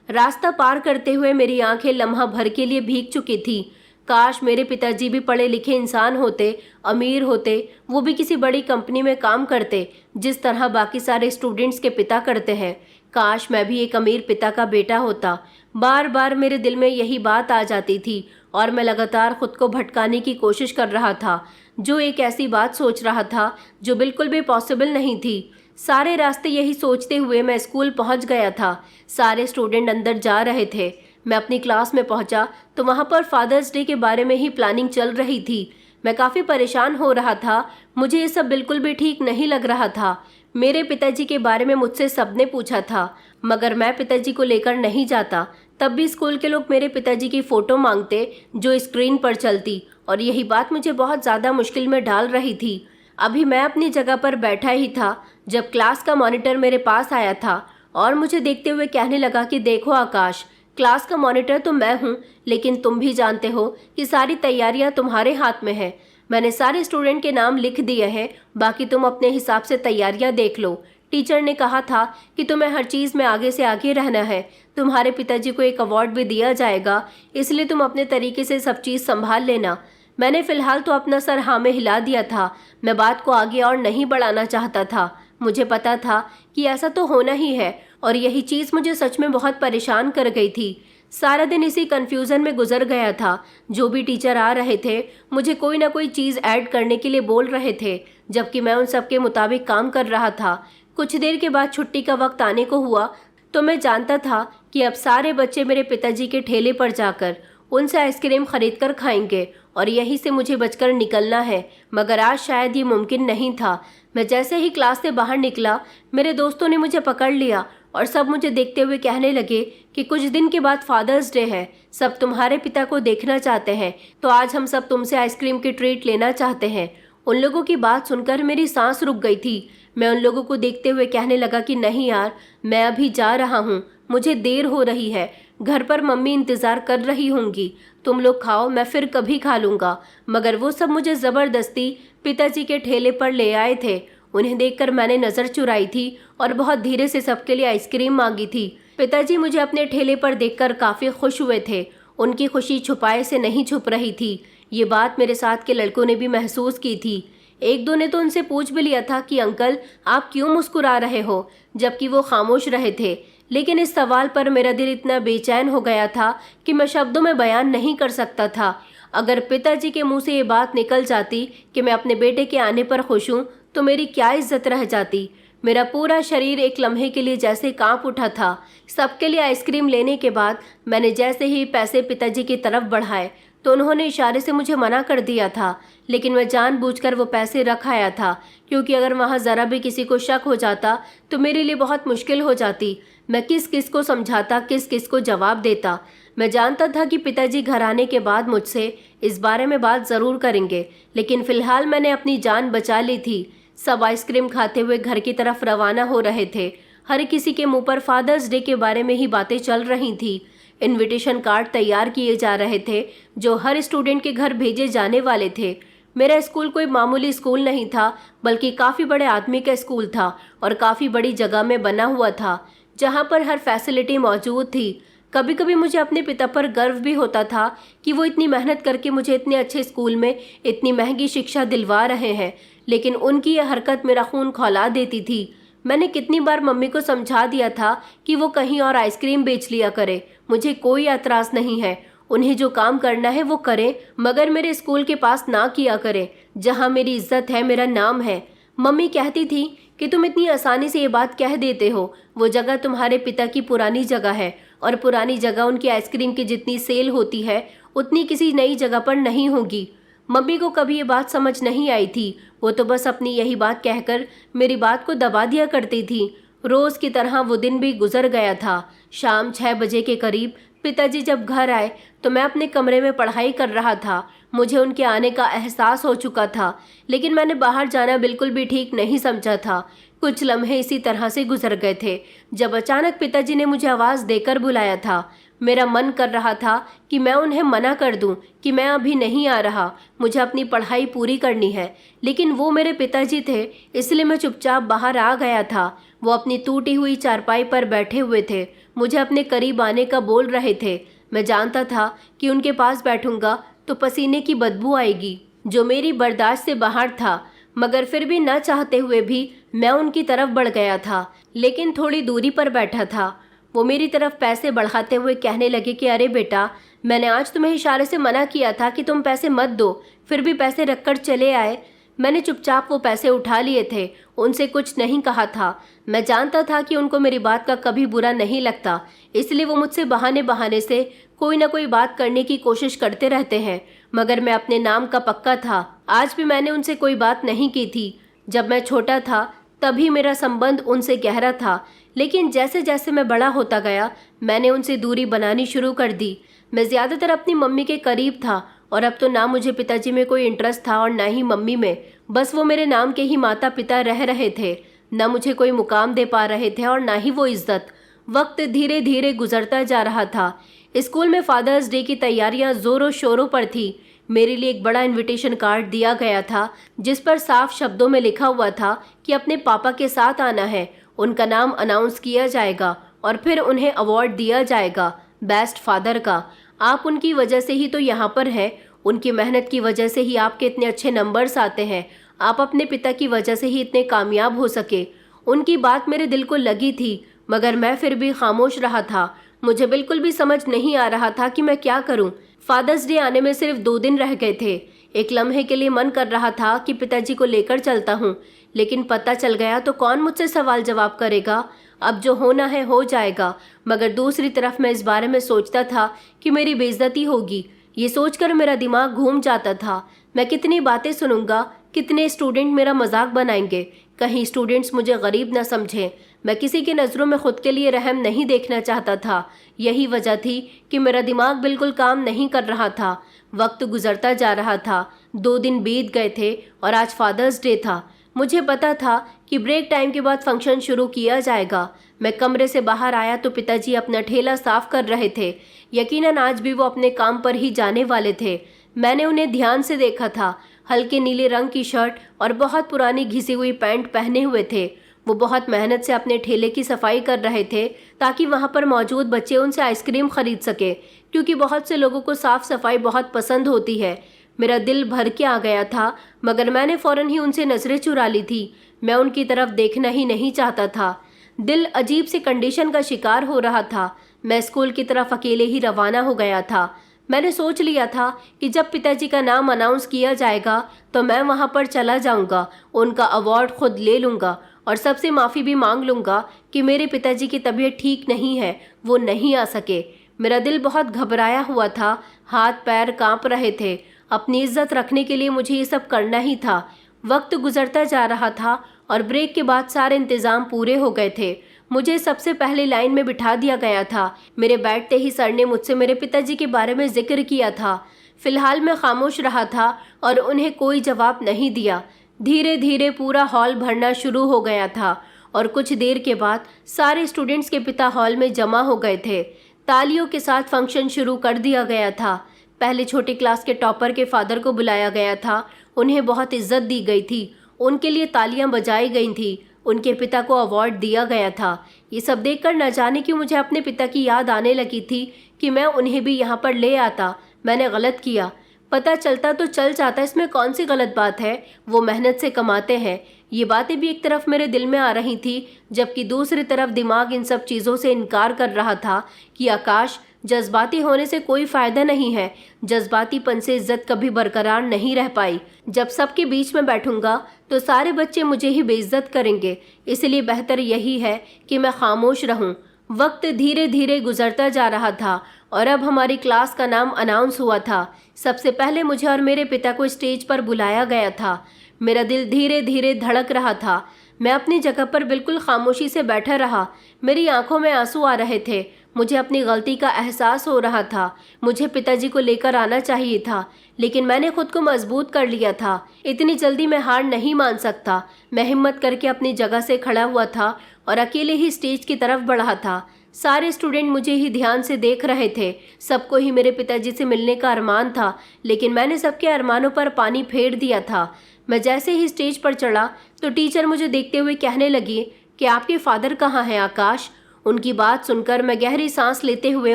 रास्ता पार करते हुए मेरी आंखें लम्हा भर के लिए भीग चुकी थी। काश मेरे पिताजी भी पढ़े लिखे इंसान होते, अमीर होते, वो भी किसी बड़ी कंपनी में काम करते, जिस तरह बाकी सारे स्टूडेंट्स के पिता करते हैं। काश मैं भी एक अमीर पिता का बेटा होता। बार बार मेरे दिल में यही बात आ जाती थी और मैं लगातार खुद को भटकाने की कोशिश कर रहा था, जो एक ऐसी बात सोच रहा था जो बिल्कुल भी पॉसिबल नहीं थी। सारे रास्ते यही सोचते हुए मैं स्कूल पहुंच गया था। सारे स्टूडेंट अंदर जा रहे थे। मैं अपनी क्लास में पहुंचा तो वहां पर फादर्स डे के बारे में ही प्लानिंग चल रही थी। मैं काफ़ी परेशान हो रहा था। मुझे ये सब बिल्कुल भी ठीक नहीं लग रहा था। मेरे पिताजी के बारे में मुझसे सबने पूछा था, मगर मैं पिताजी को लेकर नहीं जाता। तब भी स्कूल के लोग मेरे पिताजी की फ़ोटो मांगते जो स्क्रीन पर चलती, और यही बात मुझे बहुत ज़्यादा मुश्किल में डाल रही थी। अभी मैं अपनी जगह पर बैठा ही था जब क्लास का मॉनिटर मेरे पास आया था और मुझे देखते हुए कहने लगा कि देखो आकाश, क्लास का मॉनिटर तो मैं हूँ, लेकिन तुम भी जानते हो कि सारी तैयारियाँ तुम्हारे हाथ में है। मैंने सारे स्टूडेंट के नाम लिख दिए हैं, बाकी तुम अपने हिसाब से तैयारियाँ देख लो। टीचर ने कहा था कि तुम्हें हर चीज़ में आगे से आगे रहना है। तुम्हारे पिताजी को एक अवार्ड भी दिया जाएगा, इसलिए तुम अपने तरीके से सब चीज़ संभाल लेना। मैंने फ़िलहाल तो अपना सर हाँ में हिला दिया था। मैं बात को आगे और नहीं बढ़ाना चाहता था। मुझे पता था कि ऐसा तो होना ही है, और यही चीज़ मुझे सच में बहुत परेशान कर गई थी। सारा दिन इसी कन्फ्यूज़न में गुजर गया था। जो भी टीचर आ रहे थे, मुझे कोई ना कोई चीज़ ऐड करने के लिए बोल रहे थे, जबकि मैं उन सब के मुताबिक काम कर रहा था। कुछ देर के बाद छुट्टी का वक्त आने को हुआ तो मैं जानता था कि अब सारे बच्चे मेरे पिताजी के ठेले पर जाकर उनसे आइसक्रीम खरीद कर खाएंगे और यहीं से मुझे बचकर निकलना है, मगर आज शायद ये मुमकिन नहीं था। मैं जैसे ही क्लास से बाहर निकला, मेरे दोस्तों ने मुझे पकड़ लिया और सब मुझे देखते हुए कहने लगे कि कुछ दिन के बाद फादर्स डे है, सब तुम्हारे पिता को देखना चाहते हैं, तो आज हम सब तुमसे आइसक्रीम की ट्रीट लेना चाहते हैं। उन लोगों की बात सुनकर मेरी सांस रुक गई थी। मैं उन लोगों को देखते हुए कहने लगा कि नहीं यार, मैं अभी जा रहा हूँ, मुझे देर हो रही है, घर पर मम्मी इंतज़ार कर रही होंगी, तुम लोग खाओ, मैं फिर कभी खा लूँगा। मगर वो सब मुझे ज़बरदस्ती पिताजी के ठेले पर ले आए थे। उन्हें देखकर मैंने नज़र चुराई थी और बहुत धीरे से सबके लिए आइसक्रीम मांगी थी। पिताजी मुझे अपने ठेले पर देखकर काफ़ी खुश हुए थे। उनकी खुशी छुपाए से नहीं छुप रही थी। ये बात मेरे साथ के लड़कों ने भी महसूस की थी। एक दो ने तो उनसे पूछ भी लिया था कि अंकल, आप क्यों मुस्कुरा रहे हो, जबकि वो खामोश रहे थे। लेकिन इस सवाल पर मेरा दिल इतना बेचैन हो गया था कि मैं शब्दों में बयान नहीं कर सकता था। अगर पिताजी के मुंह से ये बात निकल जाती कि मैं अपने बेटे के आने पर खुश हूँ, तो मेरी क्या इज्जत रह जाती। मेरा पूरा शरीर एक लम्हे के लिए जैसे कांप उठा था। सबके लिए आइसक्रीम लेने के बाद मैंने जैसे ही पैसे पिताजी की तरफ बढ़ाए तो उन्होंने इशारे से मुझे मना कर दिया था, लेकिन मैं जानबूझकर वो पैसे रख आया था, क्योंकि अगर वहाँ ज़रा भी किसी को शक हो जाता तो मेरे लिए बहुत मुश्किल हो जाती। मैं किस किस को समझाता, किस किस को जवाब देता। मैं जानता था कि पिताजी घर आने के बाद मुझसे इस बारे में बात ज़रूर करेंगे, लेकिन फ़िलहाल मैंने अपनी जान बचा ली थी। सब आइसक्रीम खाते हुए घर की तरफ रवाना हो रहे थे। हर किसी के मुंह पर फादर्स डे के बारे में ही बातें चल रही थी। इनविटेशन कार्ड तैयार किए जा रहे थे जो हर स्टूडेंट के घर भेजे जाने वाले थे। मेरा स्कूल कोई मामूली स्कूल नहीं था, बल्कि काफ़ी बड़े आदमी का स्कूल था और काफ़ी बड़ी जगह में बना हुआ था, जहाँ पर हर फैसिलिटी मौजूद थी। कभी कभी मुझे अपने पिता पर गर्व भी होता था कि वो इतनी मेहनत करके मुझे इतने अच्छे स्कूल में इतनी महंगी शिक्षा दिलवा रहे हैं, लेकिन उनकी यह हरकत मेरा खून खौला देती थी। मैंने कितनी बार मम्मी को समझा दिया था कि वो कहीं और आइसक्रीम बेच लिया करे, मुझे कोई एतराज़ नहीं है, उन्हें जो काम करना है वो करें, मगर मेरे स्कूल के पास ना किया करें, जहाँ मेरी इज्जत है, मेरा नाम है। मम्मी कहती थी कि तुम इतनी आसानी से ये बात कह देते हो, वो जगह तुम्हारे पिता की पुरानी जगह है और पुरानी जगह उनकी आइसक्रीम की जितनी सेल होती है उतनी किसी नई जगह पर नहीं होगी। मम्मी को कभी ये बात समझ नहीं आई थी। वो तो बस अपनी यही बात कहकर मेरी बात को दबा दिया करती थी। रोज़ की तरह वो दिन भी गुजर गया था। शाम 6 बजे के करीब पिताजी जब घर आए तो मैं अपने कमरे में पढ़ाई कर रहा था। मुझे उनके आने का एहसास हो चुका था, लेकिन मैंने बाहर जाना बिल्कुल भी ठीक नहीं समझा था। कुछ लम्हे इसी तरह से गुजर गए थे जब अचानक पिताजी ने मुझे आवाज़ देकर बुलाया था। मेरा मन कर रहा था कि मैं उन्हें मना कर दूं कि मैं अभी नहीं आ रहा, मुझे अपनी पढ़ाई पूरी करनी है। लेकिन वो मेरे पिताजी थे, इसलिए मैं चुपचाप बाहर आ गया था। वो अपनी टूटी हुई चारपाई पर बैठे हुए थे, मुझे अपने करीब आने का बोल रहे थे। मैं जानता था कि उनके पास बैठूंगा तो पसीने की बदबू आएगी, जो मेरी बर्दाश्त से बाहर था। मगर फिर भी न चाहते हुए भी मैं उनकी तरफ बढ़ गया था, लेकिन थोड़ी दूरी पर बैठा था। वो मेरी तरफ पैसे बढ़ाते हुए कहने लगे कि अरे बेटा, मैंने आज तुम्हें इशारे से मना किया था कि तुम पैसे मत दो, फिर भी पैसे रखकर चले आए। मैंने चुपचाप वो पैसे उठा लिए थे, उनसे कुछ नहीं कहा था। मैं जानता था कि उनको मेरी बात का कभी बुरा नहीं लगता, इसलिए वो मुझसे बहाने बहाने से कोई ना कोई बात करने की कोशिश करते रहते हैं। मगर मैं अपने नाम का पक्का था। आज भी मैंने उनसे कोई बात नहीं की थी। जब मैं छोटा था तभी मेरा संबंध उनसे गहरा था, लेकिन जैसे जैसे मैं बड़ा होता गया मैंने उनसे दूरी बनानी शुरू कर दी। मैं ज़्यादातर अपनी मम्मी के करीब था, और अब तो ना मुझे पिताजी में कोई इंटरेस्ट था और ना ही मम्मी में। बस वो मेरे नाम के ही माता पिता रह रहे थे, न मुझे कोई मुकाम दे पा रहे थे और ना ही वो इज्जत। वक्त धीरे धीरे गुजरता जा रहा था। स्कूल में फादर्स डे की तैयारियां जोरों शोरों पर थी। मेरे लिए एक बड़ा इनविटेशन कार्ड दिया गया था, जिस पर साफ शब्दों में लिखा हुआ था कि अपने पापा के साथ आना है। उनका नाम अनाउंस किया जाएगा और फिर उन्हें अवार्ड दिया जाएगा, बेस्ट फादर का। आप उनकी वजह से ही तो यहाँ पर हैं, उनकी मेहनत की वजह से ही आपके इतने अच्छे नंबर्स आते हैं। आप अपने पिता की वजह से ही इतने कामयाब हो सके। उनकी बात मेरे दिल को लगी थी, मगर मैं फिर भी खामोश रहा था। मुझे बिल्कुल भी समझ नहीं आ रहा था कि मैं क्या करूं। फादर्स डे आने में सिर्फ 2 दिन रह गए थे। एक लम्हे के लिए मन कर रहा था कि पिताजी को लेकर चलता हूं, लेकिन पता चल गया तो कौन मुझसे सवाल जवाब करेगा। अब जो होना है हो जाएगा। मगर दूसरी तरफ मैं इस बारे में सोचता था कि मेरी बेइज्जती होगी। ये सोचकर मेरा दिमाग घूम जाता था। मैं कितनी बातें सुनूंगा, कितने स्टूडेंट मेरा मजाक बनाएंगे, कहीं स्टूडेंट्स मुझे गरीब न समझें। मैं किसी की नज़रों में खुद के लिए रहम नहीं देखना चाहता था। यही वजह थी कि मेरा दिमाग बिल्कुल काम नहीं कर रहा था। वक्त गुजरता जा रहा था। 2 दिन बीत गए थे और आज फादर्स डे था। मुझे पता था कि ब्रेक टाइम के बाद फंक्शन शुरू किया जाएगा। मैं कमरे से बाहर आया तो पिताजी अपना ठेला साफ कर रहे थे। यकीनन आज भी वो अपने काम पर ही जाने वाले थे। मैंने उन्हें ध्यान से देखा था। हल्के नीले रंग की शर्ट और बहुत पुरानी घिसी हुई पैंट पहने हुए थे। वो बहुत मेहनत से अपने ठेले की सफाई कर रहे थे, ताकि वहाँ पर मौजूद बच्चे उनसे आइसक्रीम खरीद सके, क्योंकि बहुत से लोगों को साफ सफाई बहुत पसंद होती है। मेरा दिल भर के आ गया था, मगर मैंने फ़ौरन ही उनसे नज़रें चुरा ली थी। मैं उनकी तरफ देखना ही नहीं चाहता था। दिल अजीब सी कंडीशन का शिकार हो रहा था। मैं स्कूल की तरफ अकेले ही रवाना हो गया था। मैंने सोच लिया था कि जब पिताजी का नाम अनाउंस किया जाएगा तो मैं वहाँ पर चला जाऊँगा, उनका अवार्ड खुद ले लूँगा और सबसे माफ़ी भी मांग लूँगा कि मेरे पिताजी की तबीयत ठीक नहीं है, वो नहीं आ सके। मेरा दिल बहुत घबराया हुआ था, हाथ पैर कांप रहे थे। अपनी इज्जत रखने के लिए मुझे ये सब करना ही था। वक्त गुजरता जा रहा था और ब्रेक के बाद सारे इंतज़ाम पूरे हो गए थे। मुझे सबसे पहले लाइन में बिठा दिया गया था। मेरे बैठते ही सर ने मुझसे मेरे पिताजी के बारे में जिक्र किया था। फिलहाल मैं खामोश रहा था और उन्हें कोई जवाब नहीं दिया। धीरे धीरे पूरा हॉल भरना शुरू हो गया था और कुछ देर के बाद सारे स्टूडेंट्स के पिता हॉल में जमा हो गए थे। तालियों के साथ फंक्शन शुरू कर दिया गया था। पहले छोटी क्लास के टॉपर के फादर को बुलाया गया था। उन्हें बहुत इज्जत दी गई थी, उनके लिए तालियां बजाई गई थी, उनके पिता को अवार्ड दिया गया था। ये सब देखकर न जाने क्यों मुझे अपने पिता की याद आने लगी थी कि मैं उन्हें भी यहाँ पर ले आता। मैंने गलत किया। पता चलता तो चल जाता, इसमें कौन सी गलत बात है। वो मेहनत से कमाते हैं। ये बातें भी एक तरफ मेरे दिल में आ रही थी, जबकि दूसरी तरफ दिमाग इन सब चीज़ों से इनकार कर रहा था कि आकाश, जज्बाती होने से कोई फ़ायदा नहीं है। जज्बातीपन से इज्जत कभी बरकरार नहीं रह पाई। जब सबके बीच में बैठूंगा तो सारे बच्चे मुझे ही बेइज्जत करेंगे, इसलिए बेहतर यही है कि मैं खामोश रहूं। वक्त धीरे धीरे गुजरता जा रहा था और अब हमारी क्लास का नाम अनाउंस हुआ था। सबसे पहले मुझे और मेरे पिता को स्टेज पर बुलाया गया था। मेरा दिल धीरे धीरे धड़क रहा था। मैं अपनी जगह पर बिल्कुल खामोशी से बैठा रहा। मेरी आंखों में आंसू आ रहे थे। मुझे अपनी गलती का एहसास हो रहा था। मुझे पिताजी को लेकर आना चाहिए था, लेकिन मैंने खुद को मजबूत कर लिया था। इतनी जल्दी मैं हार नहीं मान सकता। मैं हिम्मत करके अपनी जगह से खड़ा हुआ था और अकेले ही स्टेज की तरफ बढ़ा था। सारे स्टूडेंट मुझे ही ध्यान से देख रहे थे। सबको ही मेरे पिताजी से मिलने का अरमान था, लेकिन मैंने सबके अरमानों पर पानी फेर दिया था। मैं जैसे ही स्टेज पर चढ़ा तो टीचर मुझे देखते हुए कहने लगी कि आपके फादर कहाँ हैं आकाश। उनकी बात सुनकर मैं गहरी सांस लेते हुए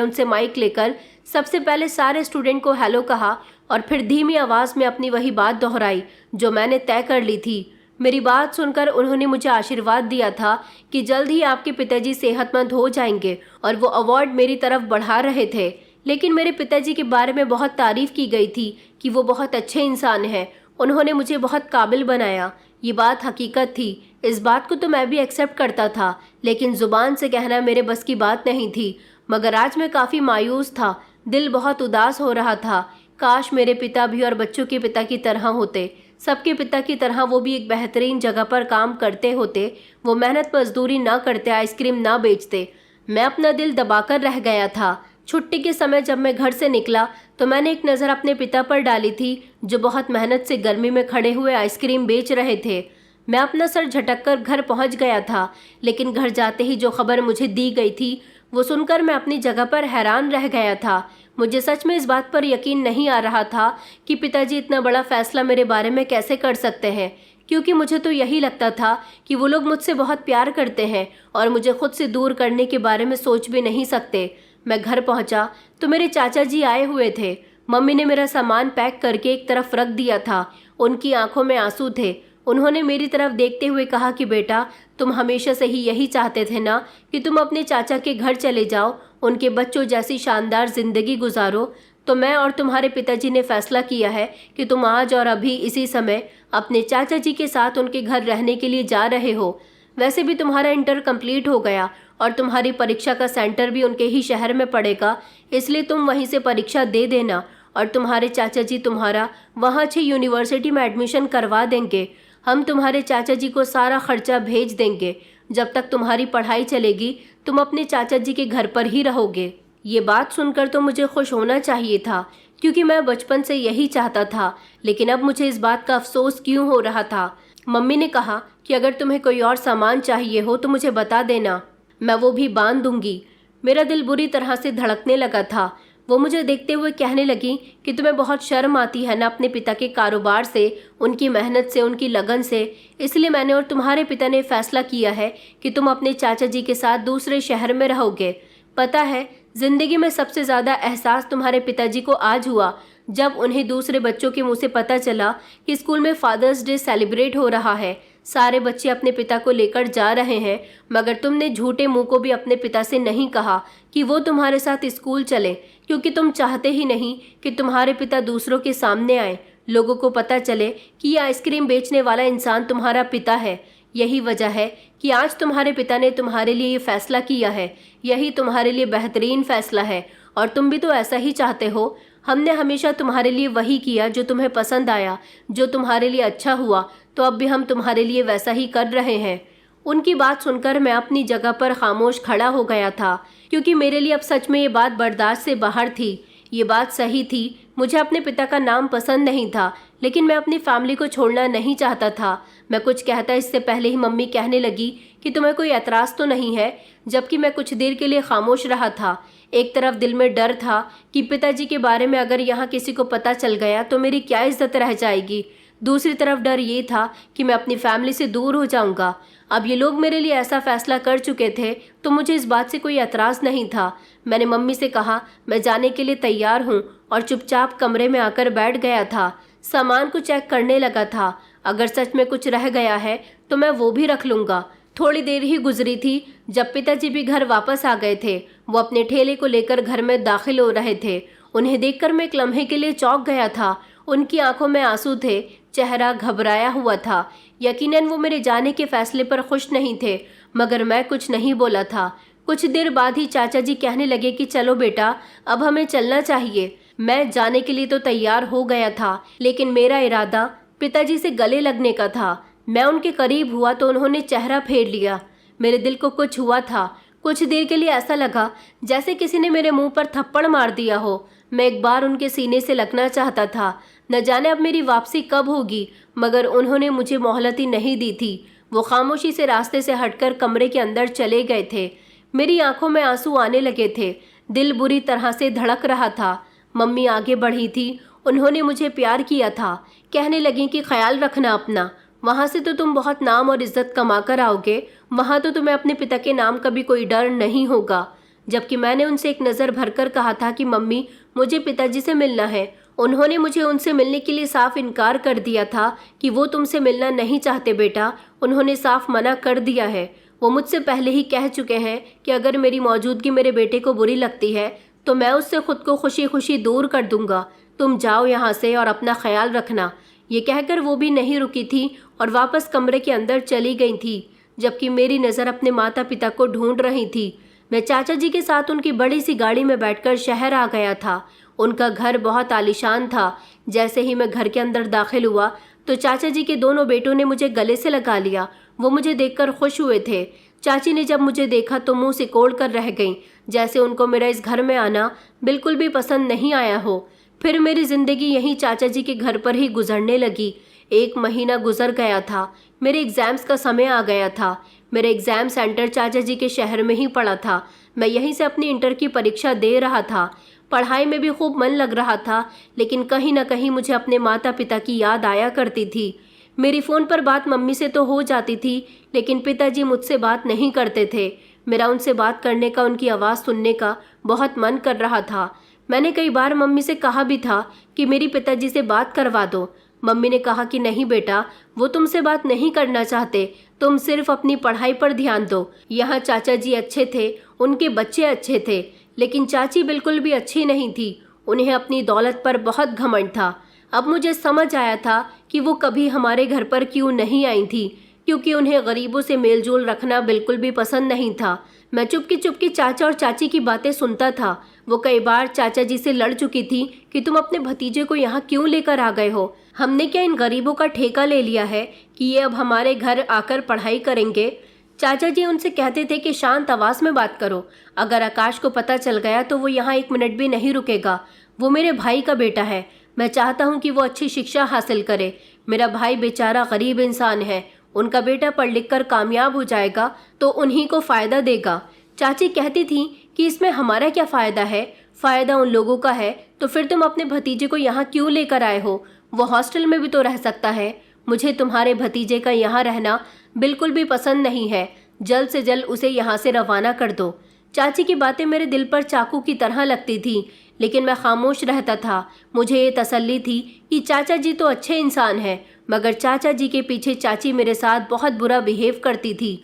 उनसे माइक लेकर सबसे पहले सारे स्टूडेंट को हेलो कहा और फिर धीमी आवाज़ में अपनी वही बात दोहराई जो मैंने तय कर ली थी। मेरी बात सुनकर उन्होंने मुझे आशीर्वाद दिया था कि जल्द ही आपके पिताजी सेहतमंद हो जाएंगे, और वो अवार्ड मेरी तरफ बढ़ा रहे थे। लेकिन मेरे पिताजी के बारे में बहुत तारीफ की गई थी कि वो बहुत अच्छे इंसान हैं। उन्होंने मुझे बहुत काबिल बनाया। ये बात हकीकत थी। इस बात को तो मैं भी एक्सेप्ट करता था, लेकिन ज़ुबान से कहना मेरे बस की बात नहीं थी। मगर आज मैं काफ़ी मायूस था, दिल बहुत उदास हो रहा था। काश मेरे पिता भी और बच्चों के पिता की तरह होते, सबके पिता की तरह वो भी एक बेहतरीन जगह पर काम करते होते। वो मेहनत मजदूरी ना करते, आइसक्रीम ना बेचते। मैं अपना दिल दबाकर रह गया था। छुट्टी के समय जब मैं घर से निकला तो मैंने एक नज़र अपने पिता पर डाली थी, जो बहुत मेहनत से गर्मी में खड़े हुए आइसक्रीम बेच रहे थे। मैं अपना सर झटककर घर पहुंच गया था, लेकिन घर जाते ही जो खबर मुझे दी गई थी वो सुनकर मैं अपनी जगह पर हैरान रह गया था। मुझे सच में इस बात पर यकीन नहीं आ रहा था कि पिताजी इतना बड़ा फैसला मेरे बारे में कैसे कर सकते हैं, क्योंकि मुझे तो यही लगता था कि वो लोग मुझसे बहुत प्यार करते हैं और मुझे खुद से दूर करने के बारे में सोच भी नहीं सकते। मैं घर पहुंचा तो मेरे चाचा जी आए हुए थे। मम्मी ने मेरा सामान पैक करके एक तरफ रख दिया था। उनकी आंखों में आंसू थे। उन्होंने मेरी तरफ देखते हुए कहा कि बेटा, तुम हमेशा से ही यही चाहते थे ना कि तुम अपने चाचा के घर चले जाओ, उनके बच्चों जैसी शानदार जिंदगी गुजारो। तो मैं और तुम्हारे पिताजी ने फैसला किया है कि तुम आज और अभी इसी समय अपने चाचा जी के साथ उनके घर रहने के लिए जा रहे हो। वैसे भी तुम्हारा इंटर कंप्लीट हो गया और तुम्हारी परीक्षा का सेंटर भी उनके ही शहर में पड़ेगा, इसलिए तुम वहीं से परीक्षा दे देना और तुम्हारे चाचा जी तुम्हारा वहाँ अच्छी यूनिवर्सिटी में एडमिशन करवा देंगे। हम तुम्हारे चाचा जी को सारा खर्चा भेज देंगे। जब तक तुम्हारी पढ़ाई चलेगी तुम अपने चाचा जी के घर पर ही रहोगे। ये बात सुनकर तो मुझे खुश होना चाहिए था, क्योंकि मैं बचपन से यही चाहता था, लेकिन अब मुझे इस बात का अफसोस क्यों हो रहा था। मम्मी ने कहा कि अगर तुम्हें कोई और सामान चाहिए हो तो मुझे बता देना, मैं वो भी बांध दूंगी। मेरा दिल बुरी तरह से धड़कने लगा था। वो मुझे देखते हुए कहने लगी कि तुम्हें बहुत शर्म आती है ना अपने पिता के कारोबार से, उनकी मेहनत से, उनकी लगन से। इसलिए मैंने और तुम्हारे पिता ने फैसला किया है कि तुम अपने चाचा जी के साथ दूसरे शहर में रहोगे। पता है, जिंदगी में सबसे ज़्यादा एहसास तुम्हारे पिताजी को आज हुआ जब उन्हें दूसरे बच्चों के मुंह से पता चला कि स्कूल में फादर्स डे सेलिब्रेट हो रहा है। सारे बच्चे अपने पिता को लेकर जा रहे हैं, मगर तुमने झूठे मुंह को भी अपने पिता से नहीं कहा कि वो तुम्हारे साथ स्कूल चले, क्योंकि तुम चाहते ही नहीं कि तुम्हारे पिता दूसरों के सामने आए, लोगों को पता चले कि ये आइसक्रीम बेचने वाला इंसान तुम्हारा पिता है। यही वजह है कि आज तुम्हारे पिता ने तुम्हारे लिए ये फैसला किया है। यही तुम्हारे लिए बेहतरीन फैसला है और तुम भी तो ऐसा ही चाहते हो। हमने हमेशा तुम्हारे लिए वही किया जो तुम्हें पसंद आया, जो तुम्हारे लिए अच्छा हुआ, तो अब भी हम तुम्हारे लिए वैसा ही कर रहे हैं। उनकी बात सुनकर मैं अपनी जगह पर खामोश खड़ा हो गया था, क्योंकि मेरे लिए अब सच में ये बात बर्दाश्त से बाहर थी। ये बात सही थी, मुझे अपने पिता का नाम पसंद नहीं था, लेकिन मैं अपनी फैमिली को छोड़ना नहीं चाहता था। मैं कुछ कहता इससे पहले ही मम्मी कहने लगी कि तुम्हें कोई एतराज़ तो नहीं है, जबकि मैं कुछ देर के लिए खामोश रहा था। एक तरफ दिल में डर था कि पिताजी के बारे में अगर यहाँ किसी को पता चल गया तो मेरी क्या इज्जत रह जाएगी। दूसरी तरफ डर ये था कि मैं अपनी फैमिली से दूर हो जाऊंगा। अब ये लोग मेरे लिए ऐसा फैसला कर चुके थे तो मुझे इस बात से कोई एतराज़ नहीं था। मैंने मम्मी से कहा मैं जाने के लिए तैयार हूँ और चुपचाप कमरे में आकर बैठ गया था। सामान को चेक करने लगा था। अगर सच में कुछ रह गया है तो मैं वो भी रख लूँगा। थोड़ी देर ही गुजरी थी जब पिताजी भी घर वापस आ गए थे। वो अपने ठेले को लेकर घर में दाखिल हो रहे थे। उन्हें देखकर मैं एक लम्हे के लिए चौंक गया था। उनकी आंखों में आंसू थे, चेहरा घबराया हुआ था। यकीनन वो मेरे जाने के फैसले पर खुश नहीं थे, मगर मैं कुछ नहीं बोला था। कुछ देर बाद ही चाचा जी कहने लगे कि चलो बेटा, अब हमें चलना चाहिए। मैं जाने के लिए तो तैयार हो गया था, लेकिन मेरा इरादा पिताजी से गले लगने का था। मैं उनके करीब हुआ तो उन्होंने चेहरा फेर लिया। मेरे दिल को कुछ हुआ था। कुछ देर के लिए ऐसा लगा जैसे किसी ने मेरे मुंह पर थप्पड़ मार दिया हो। मैं एक बार उनके सीने से लगना चाहता था। न जाने अब मेरी वापसी कब होगी, मगर उन्होंने मुझे मोहलत ही नहीं दी थी। वो खामोशी से रास्ते से हटकर कमरे के अंदर चले गए थे। मेरी आंखों में आंसू आने लगे थे, दिल बुरी तरह से धड़क रहा था। मम्मी आगे बढ़ी थी, उन्होंने मुझे प्यार किया था, कहने लगी कि ख्याल रखना अपना, वहाँ से तो तुम बहुत नाम और इज्जत कमा कर आओगे, वहाँ तो तुम्हें अपने पिता के नाम का भी कोई डर नहीं होगा। जबकि मैंने उनसे एक नज़र भरकर कहा था कि मम्मी मुझे पिताजी से मिलना है। उन्होंने मुझे उनसे मिलने के लिए साफ इनकार कर दिया था कि वो तुमसे मिलना नहीं चाहते बेटा, उन्होंने साफ मना कर दिया है। वो मुझसे पहले ही कह चुके हैं कि अगर मेरी मौजूदगी मेरे बेटे को बुरी लगती है तो मैं उससे खुद को खुशी खुशी दूर कर दूंगा। तुम जाओ यहाँ से और अपना ख्याल रखना। ये कहकर वो भी नहीं रुकी थी और वापस कमरे के अंदर चली गई थी, जबकि मेरी नज़र अपने माता पिता को ढूंढ रही थी। मैं चाचा जी के साथ उनकी बड़ी सी गाड़ी में बैठकर शहर आ गया था। उनका घर बहुत आलीशान था। जैसे ही मैं घर के अंदर दाखिल हुआ तो चाचा जी के दोनों बेटों ने मुझे गले से लगा लिया। वो मुझे देखकर खुश हुए थे। चाची ने जब मुझे देखा तो मुंह सिकोड़ कर रह गईं, जैसे उनको मेरा इस घर में आना बिल्कुल भी पसंद नहीं आया हो। फिर मेरी ज़िंदगी यहीं चाचा जी के घर पर ही गुजरने लगी। 1 महीना गुजर गया था। मेरे एग्ज़ाम्स का समय आ गया था। मेरा एग्ज़ाम सेंटर चाचा जी के शहर में ही पड़ा था। मैं यहीं से अपनी इंटर की परीक्षा दे रहा था। पढ़ाई में भी खूब मन लग रहा था, लेकिन कहीं ना कहीं मुझे अपने माता पिता की याद आया करती थी। मेरी फ़ोन पर बात मम्मी से तो हो जाती थी, लेकिन पिताजी मुझसे बात नहीं करते थे। मेरा उनसे बात करने का, उनकी आवाज़ सुनने का बहुत मन कर रहा था। मैंने कई बार मम्मी से कहा भी था कि मेरी पिताजी से बात करवा दो। मम्मी ने कहा कि नहीं बेटा, वो तुमसे बात नहीं करना चाहते, तुम सिर्फ अपनी पढ़ाई पर ध्यान दो। यहाँ चाचा जी अच्छे थे, उनके बच्चे अच्छे थे, लेकिन चाची बिल्कुल भी अच्छी नहीं थी। उन्हें अपनी दौलत पर बहुत घमंड था। अब मुझे समझ आया था कि वो कभी हमारे घर पर क्यों नहीं आई थी, क्योंकि उन्हें गरीबों से मेलजोल रखना बिल्कुल भी पसंद नहीं था। मैं चुपकी चुपकी चाचा और चाची की बातें सुनता था। वो कई बार चाचा जी से लड़ चुकी थी कि तुम अपने भतीजे को यहाँ क्यों लेकर आ गए हो, हमने क्या इन गरीबों का ठेका ले लिया है कि ये अब हमारे घर आकर पढ़ाई करेंगे। चाचा जी उनसे कहते थे कि शांत आवाज़ में बात करो, अगर आकाश को पता चल गया तो वो यहाँ 1 मिनट भी नहीं रुकेगा। वो मेरे भाई का बेटा है, मैं चाहता हूँ कि वो अच्छी शिक्षा हासिल करे। मेरा भाई बेचारा गरीब इंसान है, उनका बेटा पढ़ लिख कर कामयाब हो जाएगा तो उन्हीं को फ़ायदा देगा। चाची कहती थी कि इसमें हमारा क्या फ़ायदा है, फ़ायदा उन लोगों का है, तो फिर तुम अपने भतीजे को यहाँ क्यों लेकर आए हो, वो हॉस्टल में भी तो रह सकता है। मुझे तुम्हारे भतीजे का यहाँ रहना बिल्कुल भी पसंद नहीं है, जल्द से जल्द उसे यहाँ से रवाना कर दो। चाची की बातें मेरे दिल पर चाकू की तरह लगती थी, लेकिन मैं खामोश रहता था। मुझे ये तसल्ली थी कि चाचा जी तो अच्छे इंसान हैं, मगर चाचा जी के पीछे चाची मेरे साथ बहुत बुरा बिहेव करती थी।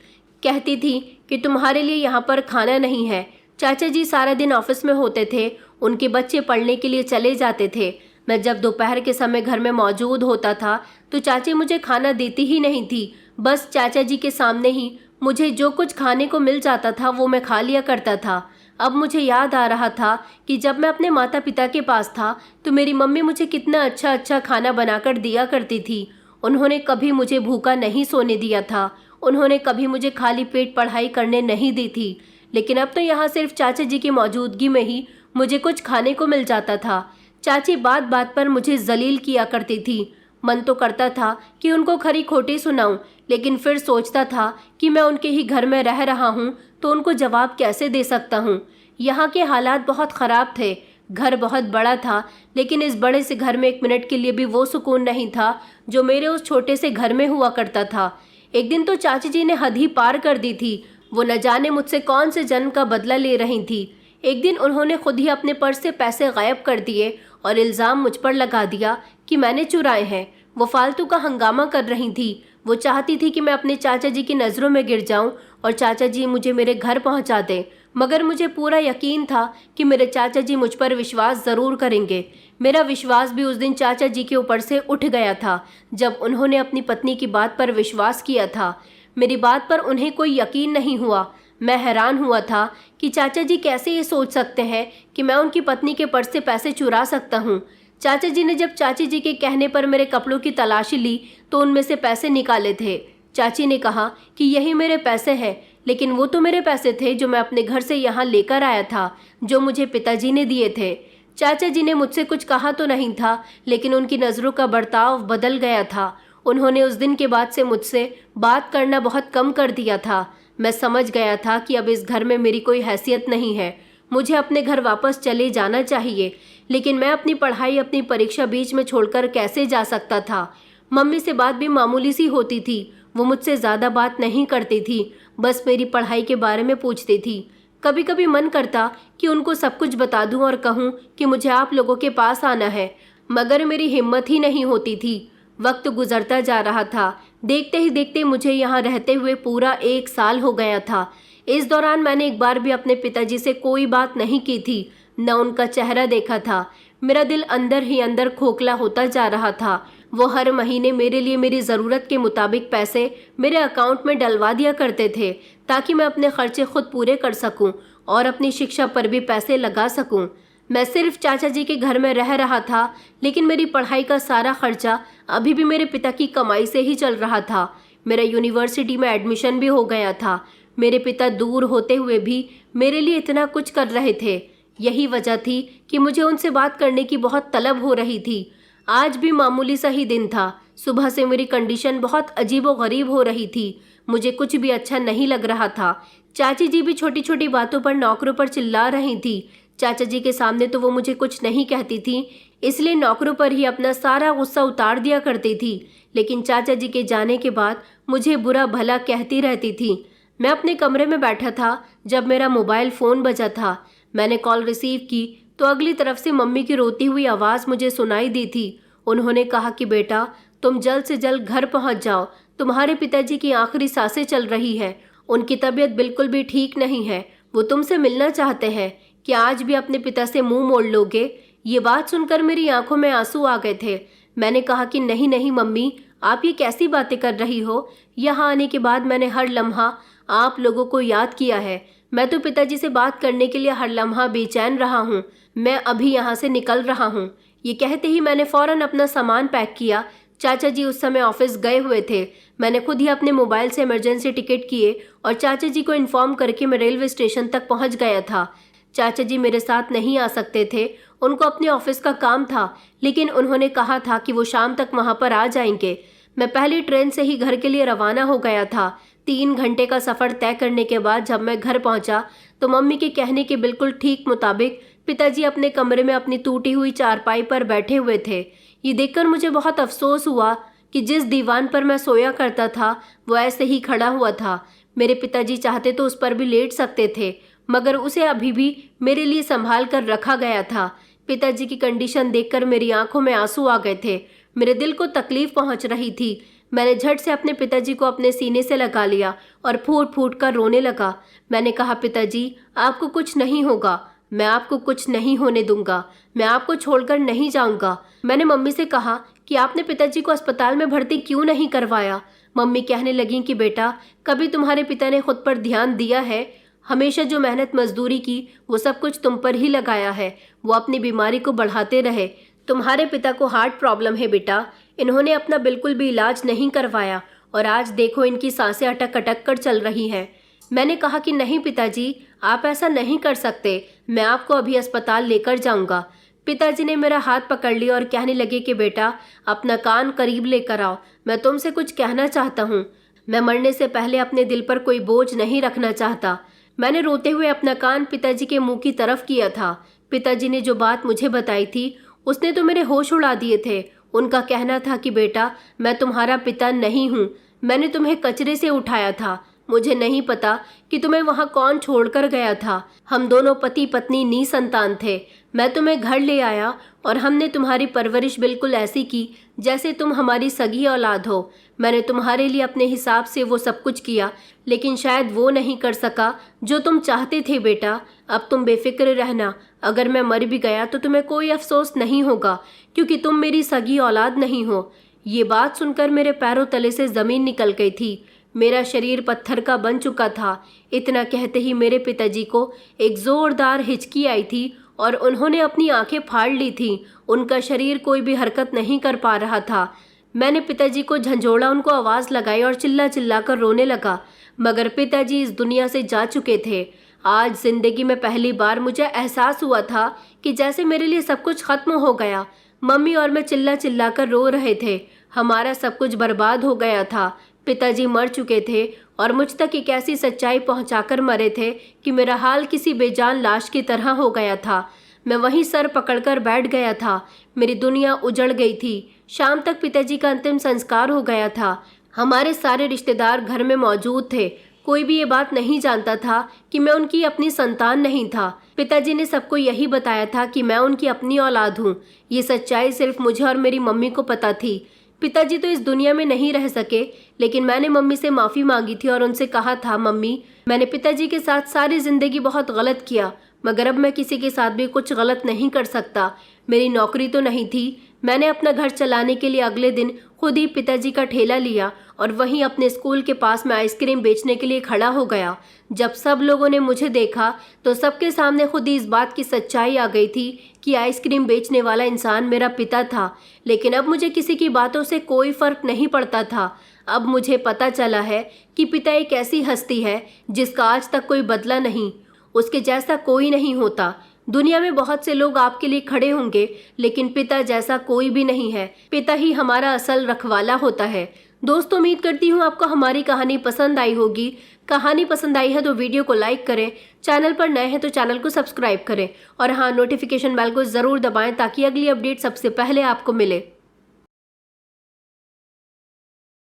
कहती थी कि तुम्हारे लिए यहाँ पर खाना नहीं है। चाचा जी सारा दिन ऑफिस में होते थे, उनके बच्चे पढ़ने के लिए चले जाते थे। मैं जब दोपहर के समय घर में मौजूद होता था तो चाची मुझे खाना देती ही नहीं थी। बस चाचा जी के सामने ही मुझे जो कुछ खाने को मिल जाता था वो मैं खा लिया करता था। अब मुझे याद आ रहा था कि जब मैं अपने माता पिता के पास था तो मेरी मम्मी मुझे कितना अच्छा अच्छा खाना बनाकर दिया करती थी। उन्होंने कभी मुझे भूखा नहीं सोने दिया था, उन्होंने कभी मुझे खाली पेट पढ़ाई करने नहीं दी थी। लेकिन अब तो यहाँ सिर्फ चाचा जी की मौजूदगी में ही मुझे कुछ खाने को मिल जाता था। चाची बात बात पर मुझे जलील किया करती थी। मन तो करता था कि उनको खरी खोटी सुनाऊं, लेकिन फिर सोचता था कि मैं उनके ही घर में रह रहा हूं तो उनको जवाब कैसे दे सकता हूं। यहाँ के हालात बहुत ख़राब थे। घर बहुत बड़ा था, लेकिन इस बड़े से घर में 1 मिनट के लिए भी वो सुकून नहीं था जो मेरे उस छोटे से घर में हुआ करता था। एक दिन तो चाची जी ने हद ही पार कर दी थी। वो न जाने मुझसे कौन से जन्म का बदला ले रही थी। एक दिन उन्होंने खुद ही अपने पर्स से पैसे गायब कर दिए और इल्ज़ाम मुझ पर लगा दिया कि मैंने चुराए हैं। वो फालतू का हंगामा कर रही थी। वो चाहती थी कि मैं अपने चाचा जी की नज़रों में गिर जाऊं और चाचा जी मुझे मेरे घर पहुंचा दें, मगर मुझे पूरा यकीन था कि मेरे चाचा जी मुझ पर विश्वास ज़रूर करेंगे। मेरा विश्वास भी उस दिन चाचा जी के ऊपर से उठ गया था जब उन्होंने अपनी पत्नी की बात पर विश्वास किया था। मेरी बात पर उन्हें कोई यकीन नहीं हुआ। मैं हैरान हुआ था कि चाचा जी कैसे ये सोच सकते हैं कि मैं उनकी पत्नी के पर्स से पैसे चुरा सकता हूँ। चाचा जी ने जब चाची जी के कहने पर मेरे कपड़ों की तलाशी ली तो उनमें से पैसे निकाले थे। चाची ने कहा कि यही मेरे पैसे हैं, लेकिन वो तो मेरे पैसे थे जो मैं अपने घर से यहाँ लेकर आया था, जो मुझे पिताजी ने दिए थे। चाचा जी ने मुझसे कुछ कहा तो नहीं था, लेकिन उनकी नज़रों का बर्ताव बदल गया था। उन्होंने उस दिन के बाद से मुझसे बात करना बहुत कम कर दिया था। मैं समझ गया था कि अब इस घर में मेरी कोई हैसियत नहीं है, मुझे अपने घर वापस चले जाना चाहिए। लेकिन मैं अपनी पढ़ाई, अपनी परीक्षा बीच में छोड़कर कैसे जा सकता था। मम्मी से बात भी मामूली सी होती थी, वो मुझसे ज़्यादा बात नहीं करती थी, बस मेरी पढ़ाई के बारे में पूछती थी। कभी कभी मन करता कि उनको सब कुछ बता दूं और कहूं कि मुझे आप लोगों के पास आना है, मगर मेरी हिम्मत ही नहीं होती थी। वक्त गुजरता जा रहा था। देखते ही देखते मुझे यहाँ रहते हुए पूरा 1 साल हो गया था। इस दौरान मैंने एक बार भी अपने पिताजी से कोई बात नहीं की थी, न उनका चेहरा देखा था। मेरा दिल अंदर ही अंदर खोखला होता जा रहा था। वो हर महीने मेरे लिए मेरी ज़रूरत के मुताबिक पैसे मेरे अकाउंट में डलवा दिया करते थे, ताकि मैं अपने खर्चे खुद पूरे कर सकूं और अपनी शिक्षा पर भी पैसे लगा सकूं। मैं सिर्फ चाचा जी के घर में रह रहा था, लेकिन मेरी पढ़ाई का सारा खर्चा अभी भी मेरे पिता की कमाई से ही चल रहा था। मेरा यूनिवर्सिटी में एडमिशन भी हो गया था। मेरे पिता दूर होते हुए भी मेरे लिए इतना कुछ कर रहे थे। यही वजह थी कि मुझे उनसे बात करने की बहुत तलब हो रही थी। आज भी मामूली सा ही दिन था। सुबह से मेरी कंडीशन बहुत अजीबोगरीब हो रही थी। मुझे कुछ भी अच्छा नहीं लग रहा था। चाची जी भी छोटी छोटी बातों पर नौकरों पर चिल्ला रही थी। चाचा जी के सामने तो वो मुझे कुछ नहीं कहती थी, इसलिए नौकरों पर ही अपना सारा गुस्सा उतार दिया करती थी। लेकिन चाचा जी के जाने के बाद मुझे बुरा भला कहती रहती थी। मैं अपने कमरे में बैठा था जब मेरा मोबाइल फ़ोन बजा था। मैंने कॉल रिसीव की तो अगली तरफ से मम्मी की रोती हुई आवाज़ मुझे सुनाई दी थी। उन्होंने कहा कि बेटा, तुम जल्द से जल्द घर पहुंच जाओ, तुम्हारे पिताजी की आखिरी सांसें चल रही है, उनकी तबीयत बिल्कुल भी ठीक नहीं है, वो तुमसे मिलना चाहते हैं। क्या आज भी अपने पिता से मुंह मोड़ लोगे? ये बात सुनकर मेरी आंखों में आंसू आ गए थे। मैंने कहा कि नहीं नहीं मम्मी, आप ये कैसी बातें कर रही हो? यहाँ आने के बाद मैंने हर लम्हा आप लोगों को याद किया है। मैं तो पिताजी से बात करने के लिए हर लम्हा बेचैन रहा हूँ। मैं अभी यहाँ से निकल रहा हूँ। ये कहते ही मैंने फ़ौरन अपना सामान पैक किया। चाचा जी उस समय ऑफिस गए हुए थे। मैंने खुद ही अपने मोबाइल से इमरजेंसी टिकट किए और चाचा जी को इन्फॉर्म करके मैं रेलवे स्टेशन तक पहुँच गया था। चाचा जी मेरे साथ नहीं आ सकते थे, उनको अपने ऑफिस का काम था, लेकिन उन्होंने कहा था कि वो शाम तक वहाँ पर आ जाएंगे। मैं पहली ट्रेन से ही घर के लिए रवाना हो गया था। 3 घंटे का सफ़र तय करने के बाद जब मैं घर पहुँचा तो मम्मी के कहने के बिल्कुल ठीक मुताबिक पिताजी अपने कमरे में अपनी टूटी हुई चारपाई पर बैठे हुए थे। ये देखकर मुझे बहुत अफसोस हुआ कि जिस दीवान पर मैं सोया करता था वो ऐसे ही खड़ा हुआ था। मेरे पिताजी चाहते तो उस पर भी लेट सकते थे, मगर उसे अभी भी मेरे लिए संभाल कर रखा गया था। पिताजी की कंडीशन देखकर मेरी आंखों में आंसू आ गए थे। मेरे दिल को तकलीफ पहुंच रही थी। मैंने झट से अपने पिताजी को अपने सीने से लगा लिया और फूट फूट कर रोने लगा। मैंने कहा, पिताजी, आपको कुछ नहीं होगा, मैं आपको कुछ नहीं होने दूंगा, मैं आपको छोड़कर नहीं जाऊंगा। मैंने मम्मी से कहा कि आपने पिताजी को अस्पताल में भर्ती क्यों नहीं करवाया? मम्मी कहने लगी कि बेटा, कभी तुम्हारे पिता ने खुद पर ध्यान दिया है? हमेशा जो मेहनत मजदूरी की वो सब कुछ तुम पर ही लगाया है। वो अपनी बीमारी को बढ़ाते रहे। तुम्हारे पिता को हार्ट प्रॉब्लम है बेटा, इन्होंने अपना बिल्कुल भी इलाज नहीं करवाया और आज देखो इनकी सांसें अटक अटक कर चल रही हैं। मैंने कहा कि नहीं पिताजी, आप ऐसा नहीं कर सकते, मैं आपको अभी अस्पताल लेकर जाऊंगा। पिताजी ने मेरा हाथ पकड़ लिया और कहने लगे कि बेटा, अपना कान करीब लेकर आओ, मैं तुमसे कुछ कहना चाहता हूँ। मैं मरने से पहले अपने दिल पर कोई बोझ नहीं रखना चाहता। मैंने रोते हुए अपना कान पिताजी के मुंह की तरफ किया था। पिताजी ने जो बात मुझे बताई थी उसने तो मेरे होश उड़ा दिए थे। उनका कहना था कि बेटा, मैं तुम्हारा पिता नहीं हूँ, मैंने तुम्हें कचरे से उठाया था। मुझे नहीं पता कि तुम्हें वहाँ कौन छोड़कर गया था। हम दोनों पति पत्नी निसंतान थे। मैं तुम्हें घर ले आया और हमने तुम्हारी परवरिश बिल्कुल ऐसी की जैसे तुम हमारी सगी औलाद हो। मैंने तुम्हारे लिए अपने हिसाब से वो सब कुछ किया, लेकिन शायद वो नहीं कर सका जो तुम चाहते थे बेटा। अब तुम बेफिक्र रहना, अगर मैं मर भी गया तो तुम्हें कोई अफसोस नहीं होगा, क्योंकि तुम मेरी सगी औलाद नहीं हो। ये बात सुनकर मेरे पैरों तले से ज़मीन निकल गई थी। मेरा शरीर पत्थर का बन चुका था। इतना कहते ही मेरे पिताजी को एक ज़ोरदार हिचकी आई थी और उन्होंने अपनी आंखें फाड़ ली थीं। उनका शरीर कोई भी हरकत नहीं कर पा रहा था। मैंने पिताजी को झंझोड़ा, उनको आवाज़ लगाई और चिल्ला चिल्ला कर रोने लगा, मगर पिताजी इस दुनिया से जा चुके थे। आज ज़िंदगी में पहली बार मुझे एहसास हुआ था कि जैसे मेरे लिए सब कुछ ख़त्म हो गया। मम्मी और मैं चिल्ला चिल्ला कर रो रहे थे। हमारा सब कुछ बर्बाद हो गया था। पिताजी मर चुके थे और मुझ तक एक ऐसी सच्चाई पहुंचाकर मरे थे कि मेरा हाल किसी बेजान लाश की तरह हो गया था। मैं वहीं सर पकड़कर बैठ गया था। मेरी दुनिया उजड़ गई थी। शाम तक पिताजी का अंतिम संस्कार हो गया था। हमारे सारे रिश्तेदार घर में मौजूद थे। कोई भी ये बात नहीं जानता था कि मैं उनकी अपनी संतान नहीं था। पिताजी ने सबको यही बताया था कि मैं उनकी अपनी औलाद हूँ। ये सच्चाई सिर्फ मुझे और मेरी मम्मी को पता थी। पिताजी तो इस दुनिया में नहीं रह सके, लेकिन मैंने मम्मी से माफ़ी मांगी थी और उनसे कहा था, मम्मी, मैंने पिताजी के साथ सारी ज़िंदगी बहुत गलत किया, मगर अब मैं किसी के साथ भी कुछ गलत नहीं कर सकता। मेरी नौकरी तो नहीं थी। मैंने अपना घर चलाने के लिए अगले दिन खुद ही पिताजी का ठेला लिया और वहीं अपने स्कूल के पास में आइसक्रीम बेचने के लिए खड़ा हो गया। जब सब लोगों ने मुझे देखा तो सबके सामने खुद ही इस बात की सच्चाई आ गई थी कि आइसक्रीम बेचने वाला इंसान मेरा पिता था। लेकिन अब मुझे किसी की बातों से कोई फर्क नहीं पड़ता था। अब मुझे पता चला है कि पिता एक ऐसी हस्ती है जिसका आज तक कोई बदला नहीं। उसके जैसा कोई नहीं होता। दुनिया में बहुत से लोग आपके लिए खड़े होंगे, लेकिन पिता जैसा कोई भी नहीं है। पिता ही हमारा असल रखवाला होता है। दोस्तों, उम्मीद करती हूँ आपको हमारी कहानी पसंद आई होगी। कहानी पसंद आई है तो वीडियो को लाइक करें, चैनल पर नए हैं तो चैनल को सब्सक्राइब करें और हाँ, नोटिफिकेशन बेल को ज़रूर दबाएं ताकि अगली अपडेट सबसे पहले आपको मिले।